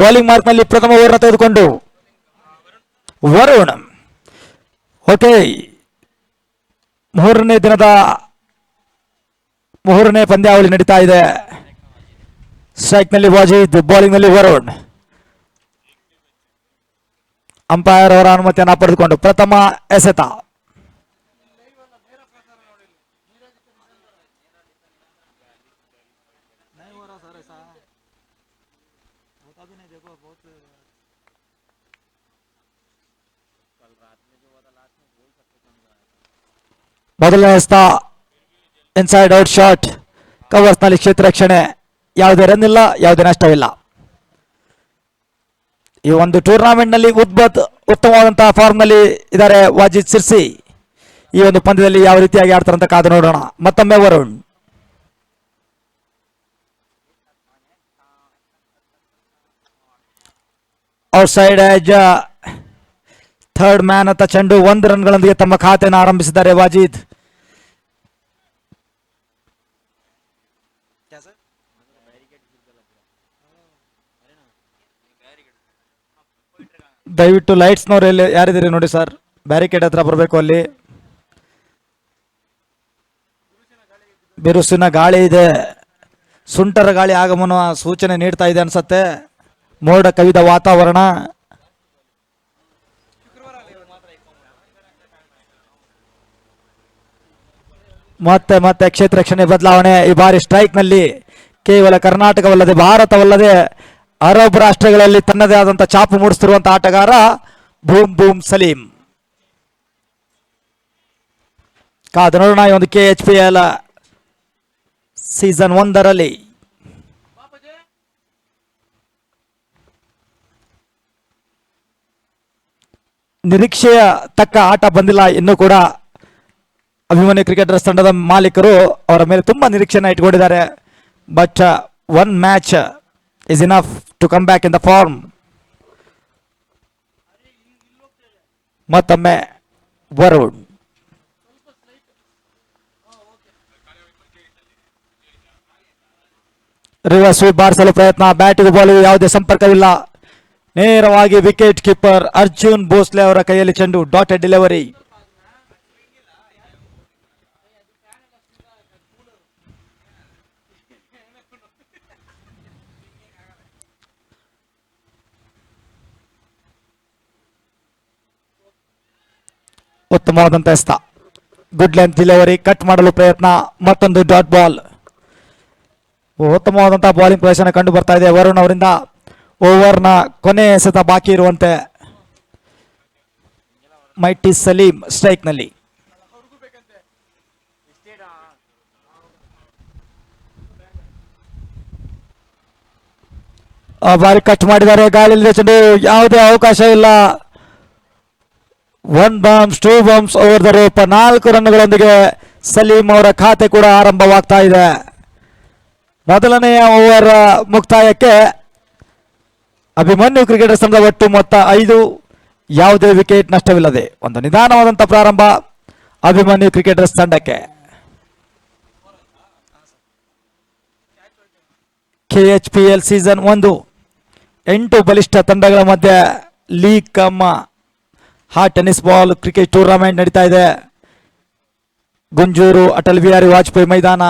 Bowling ಮಾರ್ಕ್ನಲ್ಲಿ ಪ್ರಥಮ over ತೆಗೆದುಕೊಂಡು Varun. Okay, ಮೂರನೇ ದಿನದ ಮೂರನೇ ಪಂದ್ಯಾವಳಿ ನಡೀತಾ ಇದೆ. ಸ್ಟ್ರೈಕ್ ನಲ್ಲಿ ವಾಜಿದ್, ಬೌಲಿಂಗ್ ನಲ್ಲಿ ವರುಣ್. ಅಂಪೈರ್ ಅವರ ಅನುಮತಿಯನ್ನು ಪಡೆದುಕೊಂಡು ಪ್ರಥಮ ಎಸೆತ. ಮೊದಲನೇ ಎಸೆತ ಇನ್ಸೈಡ್ ಔಟ್ ಶಾಟ್. ಕವರ್ಸ್ ನಲ್ಲಿ ಕ್ಷೇತ್ರ ರಕ್ಷಣೆ, ಯಾವುದೇ ರನ್ ಇಲ್ಲ, ಯಾವುದೇ ನಷ್ಟವಿಲ್ಲ. ಈ ಒಂದು ಟೂರ್ನಾಮೆಂಟ್ ನಲ್ಲಿ ಉತ್ತಮವಾದಂತಹ ಫಾರ್ಮ್ ನಲ್ಲಿ ಇದ್ದಾರೆ ವಾಜಿದ್ ಸಿರ್ಸಿ. ಈ ಒಂದು ಪಂದ್ಯದಲ್ಲಿ ಯಾವ ರೀತಿಯಾಗಿ ಆಡ್ತಾರಂತ ಕಾದು ನೋಡೋಣ. ಮತ್ತೊಮ್ಮೆ Varun. Out side edge, third man ಅಂತ ಚೆಂಡು 1 ರನ್ಗಳೊಂದಿಗೆ ತಮ್ಮ ಖಾತೆಯನ್ನು ಆರಂಭಿಸಿದ್ದಾರೆ ವಾಜಿದ್. ದಯವಿಟ್ಟು ಲೈಟ್ಸ್ನವ್ರು ಎಲ್ಲಿ ಯಾರಿದ್ದೀರಿ ನೋಡಿ ಸರ್, ಬ್ಯಾರಿಕೇಡ್ ಹತ್ರ ಬರಬೇಕು. ಅಲ್ಲಿ ಬಿರುಸಿನ ಗಾಳಿ ಇದೆ, ಸುಂಟರ ಗಾಳಿ ಆಗಮನ ಸೂಚನೆ ನೀಡ್ತಾ ಇದೆ ಅನ್ಸತ್ತೆ. ಮೋಡ ಕವಿದ ವಾತಾವರಣ. ಮತ್ತೆ ಮತ್ತೆ ಕ್ಷೇತ್ರ ರಕ್ಷಣೆ ಬದಲಾವಣೆ. ಈ ಬಾರಿ ಸ್ಟ್ರೈಕ್ ನಲ್ಲಿ ಕೇವಲ ಕರ್ನಾಟಕವಲ್ಲದೆ ಭಾರತವಲ್ಲದೆ ಅರಬ್ ರಾಷ್ಟ್ರಗಳಲ್ಲಿ ತನ್ನದೇ ಆದಂತಹ ಛಾಪು ಮೂಡಿಸುತ್ತಿರುವಂತಹ ಆಟಗಾರ ಬೂಮ್ ಬೂಮ್ ಸಲೀಂ. ಕಾದು ನೋಡೋಣ ಈ ಒಂದು KHPL ಸೀಸನ್ 1ರಲ್ಲಿ ನಿರೀಕ್ಷೆಯ ತಕ್ಕ ಆಟ ಬಂದಿಲ್ಲ ಇನ್ನೂ ಕೂಡ. ಅಭಿಮನ್ಯು ಕ್ರಿಕೆಟರ್ಸ್ ತಂಡದ ಮಾಲೀಕರು ಅವರ ಮೇಲೆ ತುಂಬಾ ನಿರೀಕ್ಷೆಯನ್ನು ಇಟ್ಕೊಂಡಿದ್ದಾರೆ. But 1 match is enough to come back in the form. ಮತ್ತೊಮ್ಮೆ ವರುಣ್. ರಿವರ್ಸ್ ಸ್ವೀಪ್ ಬಾರಿಸಲು ಪ್ರಯತ್ನ, ಬ್ಯಾಟಿಗೂ ಬಾಲಿಗೂ ಯಾವುದೇ ಸಂಪರ್ಕವಿಲ್ಲ. ನೇರವಾಗಿ ವಿಕೆಟ್ ಕೀಪರ್ ಅರ್ಜುನ್ ಭೋಸ್ಲೆ ಅವರ ಕೈಯಲ್ಲಿ ಚೆಂಡು, ಡಾಟೆಡ್ ಡೆಲಿವರಿ. ಉತ್ತಮವಾದಂತ ಎಸ್ತ, ಗುಡ್ ಲೆಂತ್ ಡೆಲಿವರಿ, ಕಟ್ ಮಾಡಲು ಪ್ರಯತ್ನ, ಮತ್ತೊಂದು ಡಾಟ್ ಬಾಲ್. ಉತ್ತಮವಾದಂತಹ ಬೌಲಿಂಗ್ ಪ್ರದರ್ಶನ ಕಂಡು ಬರ್ತಾ ಇದೆ ವರುಣ್ ಅವರಿಂದ. ಓವರ್ನ ಕೊನೆ ಎಸೆತ ಬಾಕಿ ಇರುವಂತೆ ಮೈಟಿ ಸಲೀಂ ಸ್ಟ್ರೈಕ್ ನಲ್ಲಿ. ಬಾರಿ ಕಟ್ ಮಾಡಿದ್ದಾರೆ, ಗಾಳಿಯಲ್ಲಿ ಚೆಂಡು, ಯಾವುದೇ ಅವಕಾಶ ಇಲ್ಲ. 1 bounce 2 bounce over the rope. 4 ರನ್ಗಳೊಂದಿಗೆ ಸಲೀಂ ಅವರ ಖಾತೆ ಕೂಡ ಆರಂಭವಾಗ್ತಾ ಇದೆ. ಮೊದಲನೆಯ ಓವರ್ ಮುಕ್ತಾಯಕ್ಕೆ ಅಭಿಮನ್ಯು ಕ್ರಿಕೆಟರ್ಸ್ ತಂಡ ಒಟ್ಟು ಮೊತ್ತ 5, ಯಾವುದೇ ವಿಕೆಟ್ ನಷ್ಟವಿಲ್ಲದೆ ಒಂದು ನಿಧಾನವಾದಂತಹ ಪ್ರಾರಂಭ ಅಭಿಮನ್ಯು ಕ್ರಿಕೆಟರ್ಸ್ ತಂಡಕ್ಕೆ. KHPL ಸೀಸನ್ 1 8 ಬಲಿಷ್ಠ ತಂಡಗಳ ಮಧ್ಯೆ league come hot tennis ball cricket tournament ನಡೀತಾ ಇದೆ. ಗುಂಜೂರು ಅಟಲ್ ಬಿಹಾರಿ ವಾಜಪೇಯಿ ಮೈದಾನ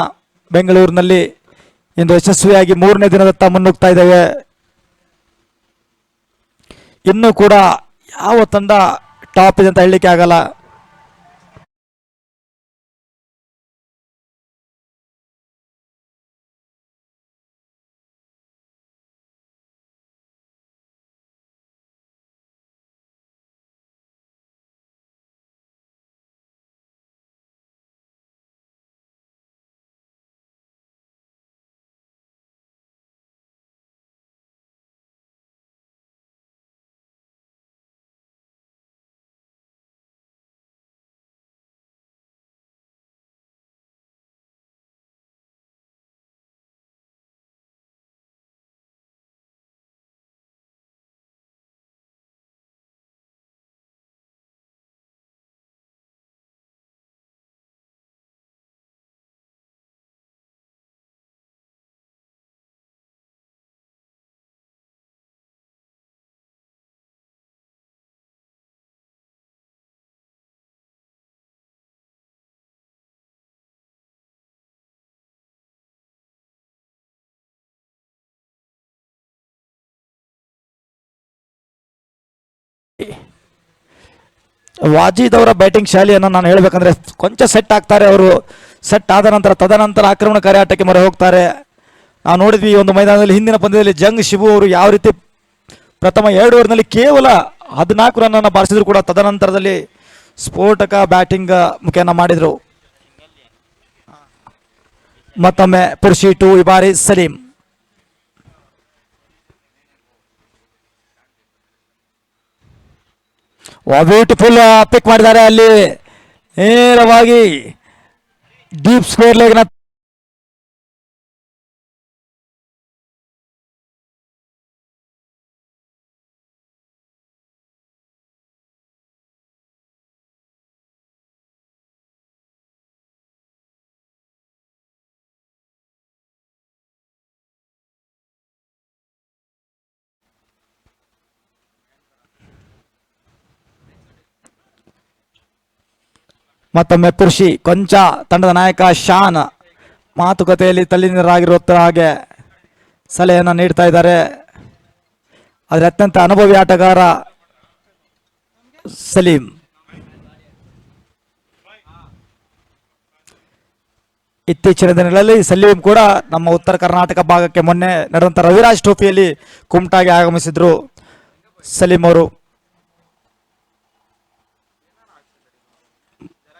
ಬೆಂಗಳೂರಿನಲ್ಲಿ ಇಂದು ಯಶಸ್ವಿಯಾಗಿ 3ನೇ ದಿನದತ್ತ ಮುನ್ನುಗ್ತಾ ಇದ್ದೇವೆ. ಇನ್ನೂ ಕೂಡ ಯಾವ ತಂಡ ಟಾಪ್ ಇದೆ ಅಂತ ಹೇಳಲಿಕ್ಕೆ ಆಗಲ್ಲ. ವಾಜೀದ್ ಅವರ ಬ್ಯಾಟಿಂಗ್ ಶೈಲಿಯನ್ನು ನಾನು ಹೇಳಬೇಕಂದ್ರೆ ಕೊಂಚ ಸೆಟ್ ಆಗ್ತಾರೆ ಅವರು. ಸೆಟ್ ಆದ ನಂತರ ತದನಂತರ ಆಕ್ರಮಣಕಾರಿ ಆಟಕ್ಕೆ ಮೊರೆ ಹೋಗ್ತಾರೆ. ನಾವು ನೋಡಿದ್ವಿ ಈ ಒಂದು ಮೈದಾನದಲ್ಲಿ ಹಿಂದಿನ ಪಂದ್ಯದಲ್ಲಿ ಜಂಗ್ ಶಿಬು ಅವರು ಯಾವ ರೀತಿ ಪ್ರಥಮ 2 ಓವರ್ನಲ್ಲಿ ಕೇವಲ 14 ರನ್ ಬಾರಿಸಿದ್ರು ಕೂಡ ತದನಂತರದಲ್ಲಿ ಸ್ಫೋಟಕ ಬ್ಯಾಟಿಂಗ್ ಮುಖೇನ ಮಾಡಿದ್ರು. ಮತ್ತೊಮ್ಮೆ ಪುರ್ಷಿ 2 ಈ ಬಾರಿ ಸಲೀಂ. ಬ್ಯೂಟಿಫುಲ್ ಪಿಕ್ ಮಾಡಿದ್ದಾರೆ ಅಲ್ಲಿ ನೇರವಾಗಿ ಡೀಪ್ ಸ್ಕ್ವೇರ್ ಲೆಗ್ನ ಮತ್ತೊಮ್ಮೆ ಪುರ್ಷಿ ಕೊಂಚ ತಂಡದ ನಾಯಕ ಶಾನ್ ಮಾತುಕತೆಯಲ್ಲಿ ತಲ್ಲೀನರಾಗಿರುವ ಹಾಗೆ ಸಲಹೆಯನ್ನು ನೀಡ್ತಾ ಇದ್ದಾರೆ. ಆದರೆ ಅತ್ಯಂತ ಅನುಭವಿ ಆಟಗಾರ ಸಲೀಂ. ಇತ್ತೀಚಿನ ದಿನಗಳಲ್ಲಿ ಸಲೀಂ ಕೂಡ ನಮ್ಮ ಉತ್ತರ ಕರ್ನಾಟಕ ಭಾಗಕ್ಕೆ ಮೊನ್ನೆ ನಡೆದಂತ ರವಿರಾಜ್ ಟ್ರೋಫಿಯಲ್ಲಿ ಕುಮಟಾಗೆ ಆಗಮಿಸಿದ್ರು ಸಲೀಂ ಅವರು.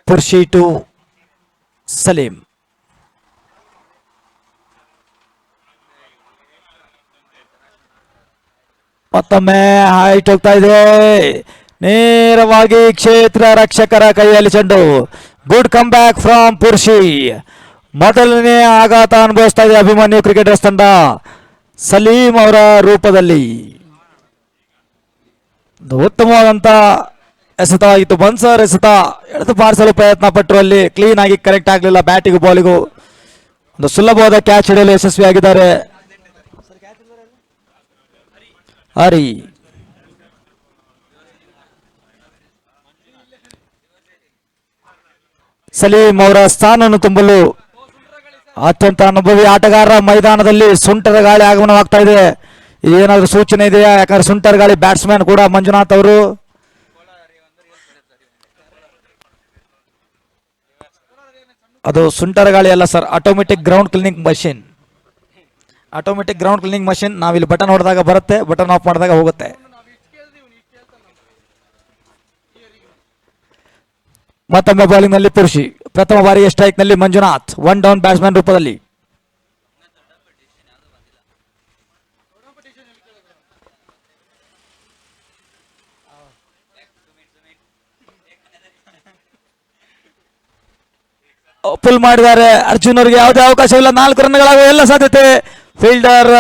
ಪುರ್ಷಿ 2 ಸಲೀಂ. ಮತ್ತೊಮ್ಮೆ ಹೈಟ್ ಹೋಗ್ತಾ ಇದೆ ನೇರವಾಗಿ ಕ್ಷೇತ್ರ ರಕ್ಷಕರ ಕೈಯಲ್ಲಿ ಚೆಂಡು. ಗುಡ್ ಕಮ್ ಬ್ಯಾಕ್ ಫ್ರಮ್ ಪುರ್ಷಿ. ಮೊದಲನೇ ಆಘಾತ ಅನುಭವಿಸ್ತಾ ಇದೆ ಅಭಿಮನ್ಯು ಕ್ರಿಕೆಟರ್ಸ್ ತಂಡ ಸಲೀಂ ಅವರ ರೂಪದಲ್ಲಿ. ಉತ್ತಮವಾದಂತ ಎಸೆತವಾಗಿತ್ತು. ಬನ್ಸರ್ ಎಸೆತ ಎಳೆದು ಬಾರಿಸಲು ಪ್ರಯತ್ನ ಪಟ್ಟರು, ಅಲ್ಲಿ ಕ್ಲೀನ್ ಆಗಿ ಕರೆಕ್ಟ್ ಆಗಲಿಲ್ಲ. ಬ್ಯಾಟಿಗೂ ಬಾಲಿಗೂ ಒಂದು ಸುಲಭವಾದ ಕ್ಯಾಚ್ ಹಿಡಿಯಲು ಯಶಸ್ವಿಯಾಗಿದ್ದಾರೆ ಹರಿ. ಸಲೀಂ ಅವರ ಸ್ಥಾನವನ್ನು ತುಂಬಲು ಅತ್ಯಂತ ಅನುಭವಿ ಆಟಗಾರರ ಮೈದಾನದಲ್ಲಿ ಸುಂಟರ ಗಾಳಿ ಆಗಮನವಾಗ್ತಾ ಇದೆ. ಏನಾದರೂ ಸೂಚನೆ ಇದೆಯಾ? ಯಾಕಂದ್ರೆ ಸುಂಟರ ಗಾಳಿ ಬ್ಯಾಟ್ಸ್ಮನ್ ಕೂಡ ಮಂಜುನಾಥ್ ಅವರು. ಅದು ಸುಂಟರ ಗಾಳಿ ಅಲ್ಲ sir, automatic ground cleaning machine. Automatic ground cleaning machine. ನಾವಿಲ್ಲಿ ಬಟನ್ ಹೊಡೆದಾಗ ಬರುತ್ತೆ, ಬಟನ್ ಆಫ್ ಮಾಡಿದಾಗ ಹೋಗುತ್ತೆ. ಮತ್ತೊಮ್ಮೆ ಬೌಲಿಂಗ್ ನಲ್ಲಿ ಪುರ್ಷಿ. ಪ್ರಥಮ ಬಾರಿಗೆ ಸ್ಟ್ರೈಕ್ ನಲ್ಲಿ ಮಂಜುನಾಥ್ 1 ಡೌನ್ ಬ್ಯಾಟ್ಸ್ಮನ್ ರೂಪದಲ್ಲಿ. ಪುಲ್ ಮಾಡಿದ್ದಾರೆ. ಅರ್ಜುನ್ ಅವರಿಗೆ ಯಾವುದೇ ಅವಕಾಶವಿಲ್ಲ. 4 ರನ್ಗಳಾಗುವ ಎಲ್ಲ ಸಾಧ್ಯತೆ. ಫೀಲ್ಡರ್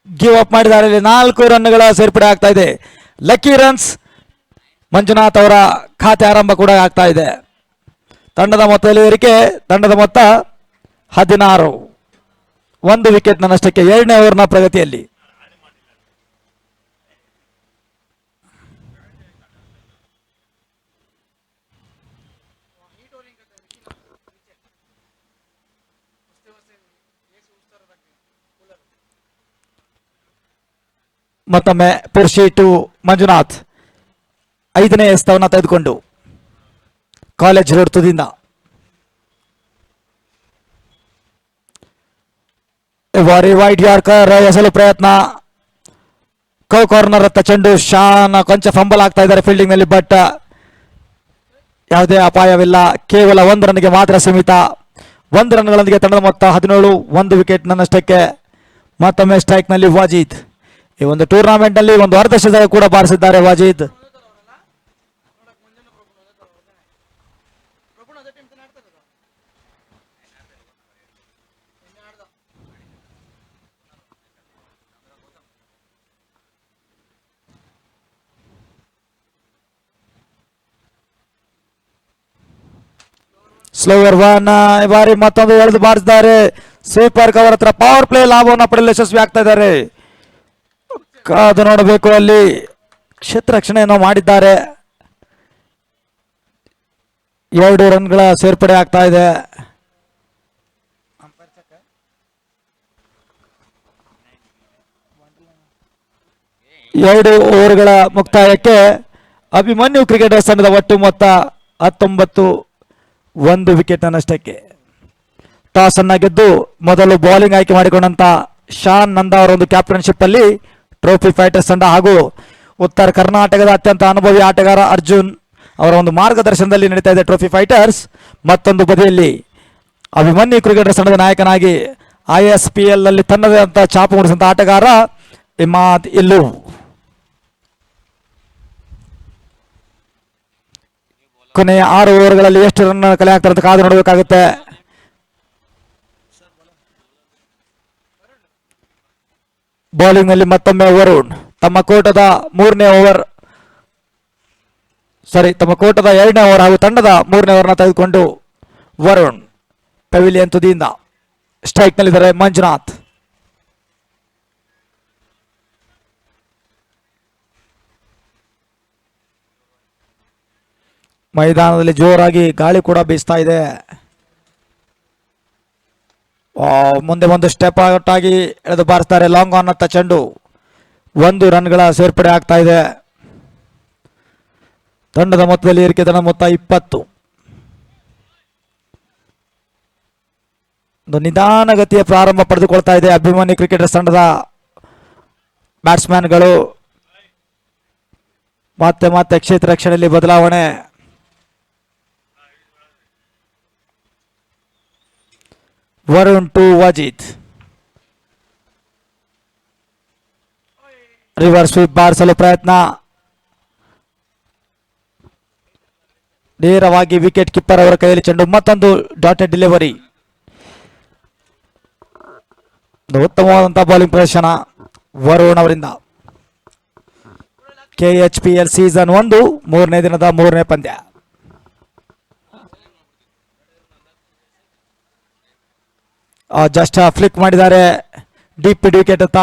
ಗಿವ್ ಅಪ್ ಮಾಡಿದ್ದಾರೆ. 4 ರನ್ಗಳ ಸೇರ್ಪಡೆ ಆಗ್ತಾ ಇದೆ. ಲಕ್ಕಿ ರನ್ಸ್ ಮಂಜುನಾಥ್ ಅವರ ಖಾತೆ ಆರಂಭ ಕೂಡ ಆಗ್ತಾ ಇದೆ. ತಂಡದ ಮೊತ್ತದಲ್ಲಿ ಏರಿಕೆ. ತಂಡದ ಮೊತ್ತ 16. 1 ವಿಕೆಟ್ ನಷ್ಟಕ್ಕೆ 2ನೇ ಓವರ್ನ ಪ್ರಗತಿಯಲ್ಲಿ. ಮತ್ತೊಮ್ಮೆ ಪುರ್ಷಿ 2 ಮಂಜುನಾಥ್ 5ನೇ ಎಸ್ತವನ್ನ ತೆಗೆದುಕೊಂಡು ಕಾಲೇಜ್ ರೋಡ್ ತುದಿಯಿಂದ ವೈಡ್ ಯಾರ್ಕರ್ ಎಸಲು ಪ್ರಯತ್ನ. ಕಾರ್ನರ್ ಹತ್ತ ಚೆಂಡು. ಶಾನ್ ಕೊಂಚ ಫಂಬಲ್ ಆಗ್ತಾ ಇದ್ದಾರೆ ಫೀಲ್ಡಿಂಗ್ ನಲ್ಲಿ, ಬಟ್ ಯಾವುದೇ ಅಪಾಯವಿಲ್ಲ. ಕೇವಲ 1 ರನ್ಗೆ ಮಾತ್ರ ಸೀಮಿತ. 1 ರನ್ಗಳೊಂದಿಗೆ ತಂಡದ ಮೊತ್ತ 17. 1 ವಿಕೆಟ್ ನಷ್ಟಕ್ಕೆ. ಮತ್ತೊಮ್ಮೆ ಸ್ಟ್ರೈಕ್ ನಲ್ಲಿ ವಾಜೀದ್. ಈ ಒಂದು ಟೂರ್ನಮೆಂಟ್ ನಲ್ಲಿ ಒಂದು ಅರ್ಧ ಶತಕ ಕೂಡ ಬಾರಿಸಿದ್ದಾರೆ ವಾಜೀದ್. ಸ್ಲೋವರ್ 1 ಈ ಬಾರಿ ಮತ್ತೊಂದು ಎಳೆದು ಬಾರಿಸಿದ್ದಾರೆ. ಸ್ವೀಪರ್ ಕವರ್ ಹತ್ರ ಪವರ್ ಪ್ಲೇ ಲಾಭವನ್ನು ಪಡೆಯಲು ಯಶಸ್ವಿ ಆಗ್ತಾ ಇದ್ದಾರೆ. ಕಾದು ನೋಡಬೇಕು. ಅಲ್ಲಿ ಕ್ಷೇತ್ರ ರಕ್ಷಣೆಯನ್ನು ಮಾಡಿದ್ದಾರೆ. 2 ರನ್ಗಳ ಸೇರ್ಪಡೆ ಆಗ್ತಾ ಇದೆ. 2 ಓವರ್ಗಳ ಮುಕ್ತಾಯಕ್ಕೆ ಅಭಿಮನ್ಯು ಕ್ರಿಕೆಟರ್ಸ್ ತಂಡದ ಒಟ್ಟು ಮೊತ್ತ 19, 1 ವಿಕೆಟ್ ನಷ್ಟಕ್ಕೆ. ಟಾಸ್ ಅನ್ನ ಗೆದ್ದು ಮೊದಲು ಬೌಲಿಂಗ್ ಆಯ್ಕೆ ಮಾಡಿಕೊಂಡಂತ ಶಾನ್ ನಂದಾ ಅವರ ಒಂದು ಕ್ಯಾಪ್ಟನ್ಶಿಪ್ ಅಲ್ಲಿ ಟ್ರೋಫಿ ಫೈಟರ್ಸ್ ತಂಡ ಹಾಗೂ ಉತ್ತರ ಕರ್ನಾಟಕದ ಅತ್ಯಂತ ಅನುಭವಿ ಆಟಗಾರ ಅರ್ಜುನ್ ಅವರ ಒಂದು ಮಾರ್ಗದರ್ಶನದಲ್ಲಿ ನಡೀತಾ ಇದೆ ಟ್ರೋಫಿ ಫೈಟರ್ಸ್. ಮತ್ತೊಂದು ಬದಿಯಲ್ಲಿ ಅಭಿಮನ್ಯು ಕ್ರಿಕೆಟರ್ಸ್ ತಂಡದ ನಾಯಕನಾಗಿ ISPL ನಲ್ಲಿ ತನ್ನದೇ ಅಂತ ಛಾಪು ಮೂಡಿಸಿದಂತ ಆಟಗಾರ ಇಮಾದ್ ಇಲ್ಲು. ಕೊನೆಯ 6 ಓವರ್ಗಳಲ್ಲಿ ಎಷ್ಟು ರನ್ ಕಲೆ ಆಗ್ತಾರೆ ಅಂತ ಕಾದು ನೋಡಬೇಕಾಗುತ್ತೆ. ಬೌಲಿಂಗ್ ನಲ್ಲಿ ಮತ್ತೊಮ್ಮೆ ವರುಣ್ ತಮ್ಮ ಕೋಟದ 2ನೇ ಓವರ್ ಹಾಗೂ ತಂಡದ 3ನೇ ಓವರ್ನ ತೆಗೆದುಕೊಂಡು ವರುಣ್ ಪೆವಿಲಿಯನ್ ತುದಿಯಿಂದ ಸ್ಟ್ರೈಕ್ ನಲ್ಲಿದ್ದಾರೆ ಮಂಜುನಾಥ್. ಮೈದಾನದಲ್ಲಿ ಜೋರಾಗಿ ಗಾಳಿ ಕೂಡ ಬೀಸ್ತಾ ಇದೆ. ಮುಂದೆ ಒಂದು ಸ್ಟೆಪ್ ಔಟ್ ಆಗಿ ಎಳೆದು ಬಾರಿಸ್ತಾರೆ. ಲಾಂಗ್ ಆನ್ ಅತ್ತ ಚೆಂಡು 1 ರನ್ಗಳ ಸೇರ್ಪಡೆ ಆಗ್ತಾ ಇದೆ. ತಂಡದ ಮೊತ್ತದಲ್ಲಿ ಏರಿಕೆ, ತಂಡದ ಮೊತ್ತ 20. ಒಂದು ನಿಧಾನಗತಿಯ ಪ್ರಾರಂಭ ಪಡೆದುಕೊಳ್ತಾ ಇದೆ ಅಭಿಮನ್ಯು ಕ್ರಿಕೆಟರ್ಸ್ ತಂಡದ ಬ್ಯಾಟ್ಸ್ಮನ್ಗಳು. ಮತ್ತೆ ಕ್ಷೇತ್ರ ರಕ್ಷಣೆಯಲ್ಲಿ ಬದಲಾವಣೆ. Varun to Wajid. Reverse sweep ಬಾರಿಸಲು ಪ್ರಯತ್ನ. ನೇರವಾಗಿ ವಿಕೆಟ್ ಕೀಪರ್ ಅವರ ಕೈಯಲ್ಲಿ ಚೆಂಡು. ಮತ್ತೊಂದು ಡಾಟೆಡ್ ಡೆಲಿವರಿ. ಉತ್ತಮವಾದಂತಹ ಬೌಲಿಂಗ್ ಪ್ರದರ್ಶನ ವರುಣ್ ಅವರಿಂದ. KHPL ಸೀಸನ್ 1 3ನೇ ದಿನದ 3ನೇ ಪಂದ್ಯ. ಜಸ್ಟ್ ಫ್ಲಿಕ್ ಮಾಡಿದ್ದಾರೆ ಡೀಪ್ ಮಿಡ್ ವಿಕೆಟ್ ಅಂತ.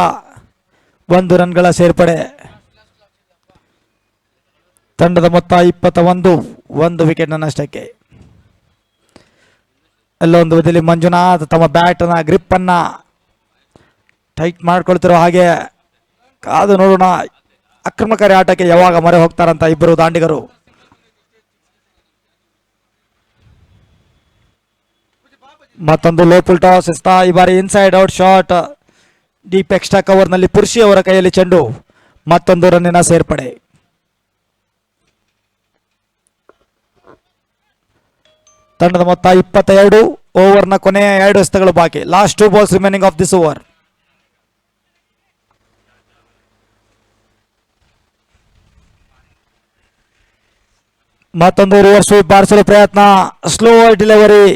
1 ರನ್ಗಳ ಸೇರ್ಪಡೆ. ತಂಡದ ಮೊತ್ತ 21, 1 ವಿಕೆಟ್ ನಷ್ಟಕ್ಕೆ. ಎಲ್ಲೊಂದು ಬದಿಯಲ್ಲಿ ಮಂಜುನಾಥ್ ತಮ್ಮ ಬ್ಯಾಟ್ನ ಗ್ರಿಪ್ ಅನ್ನ ಟೈಟ್ ಮಾಡ್ಕೊಳ್ತಿರೋ ಹಾಗೆ ಕಾದು ನೋಡೋಣ ಆಕ್ರಮಣಕಾರಿ ಆಟಕ್ಕೆ ಯಾವಾಗ ಮೊರೆ ಹೋಗ್ತಾರಂತ ಇಬ್ಬರು ದಾಂಡಿಗರು. ಮತ್ತೊಂದು ಲೋ ಫುಲ್ ಟಾಸ್ ಇಸ್ತಾ ಈ ಬಾರಿ inside out shot deep extra cover ನಲ್ಲಿ ಪುರ್ಷಿ ಅವರ ಕೈಯಲ್ಲಿ ಚೆಂಡು. ಮತ್ತೊಂದು ರನ್ನಿನ ಸೇರ್ಪಡೆ. ತಂಡದ ಮೊತ್ತ 22. ಓವರ್ನ ಕೊನೆಯ 2 ಎಸೆತಗಳು ಬಾಕಿ. Last 2 balls remaining of this over. ಮತ್ತೊಂದು ರಿವರ್ಸ್ ಸ್ವೀಪ್ ಬಾರಿಸಲು ಪ್ರಯತ್ನ. Slow delivery.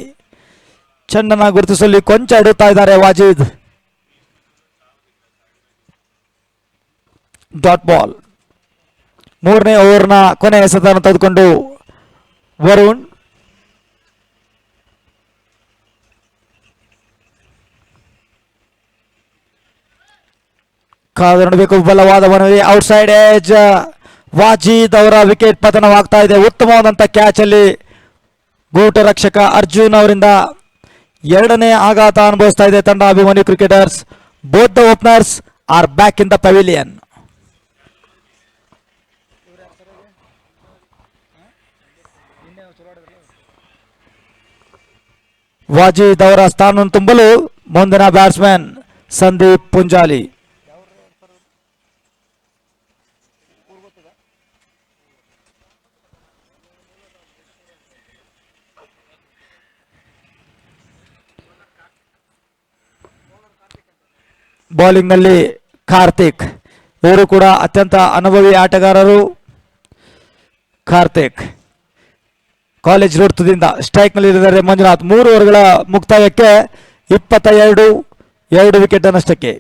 ಚೆಂಡನ್ನ ಗುರುತಿಸಲು ಕೊಂಚ ಇಡುತ್ತಾ ಇದ್ದಾರೆ ವಾಜಿದ್. Dot ball. 3ನೇ ಓವರ್ನ ಕೊನೆಯ ಎಸೆತವನ್ನು ತೆಗೆದುಕೊಂಡು ವರುಣ್. ಕಾದು ನೋಡಬೇಕು. ಬಲವಾದ ಮನವಿ. Outside age. ವಾಜಿದ್ ಅವರ ವಿಕೆಟ್ ಪತನವಾಗ್ತಾ ಇದೆ. ಉತ್ತಮವಾದಂಥ ಕ್ಯಾಚ್ ಅಲ್ಲಿ ಗೂಟ ರಕ್ಷಕ ಅರ್ಜುನ್ ಅವರಿಂದ 2ನೇ ಆಘಾತ ಅನುಭವಿಸ್ತಾ ಇದೆ ತಂಡ Abhimanyu cricketers. Both the openers are back in the pavilion. Wajid ಅವರ ಸ್ಥಾನವನ್ನು ತುಂಬಲು ಮುಂದಿನ ಬ್ಯಾಟ್ಸ್ಮನ್ ಸಂದೀಪ್ ಪುಂಜಾಲಿ. ಬೌಲಿಂಗ್ ನಲ್ಲಿ ಕಾರ್ತಿಕ್. ಇವರು ಕೂಡ ಅತ್ಯಂತ ಅನುಭವಿ ಆಟಗಾರರು. ಕಾರ್ತಿಕ್ ಕಾಲೇಜ್ ರೋಡ್ ತುದಿಯಿಂದ ಸ್ಟ್ರೈಕ್ ನಲ್ಲಿ ಇದ್ದಾರೆ ಮಂಜುನಾಥ್. 3 ಓವರ್ಗಳ ಮುಕ್ತಾಯಕ್ಕೆ 22, 2 ವಿಕೆಟ್ ನಷ್ಟಕ್ಕೆ.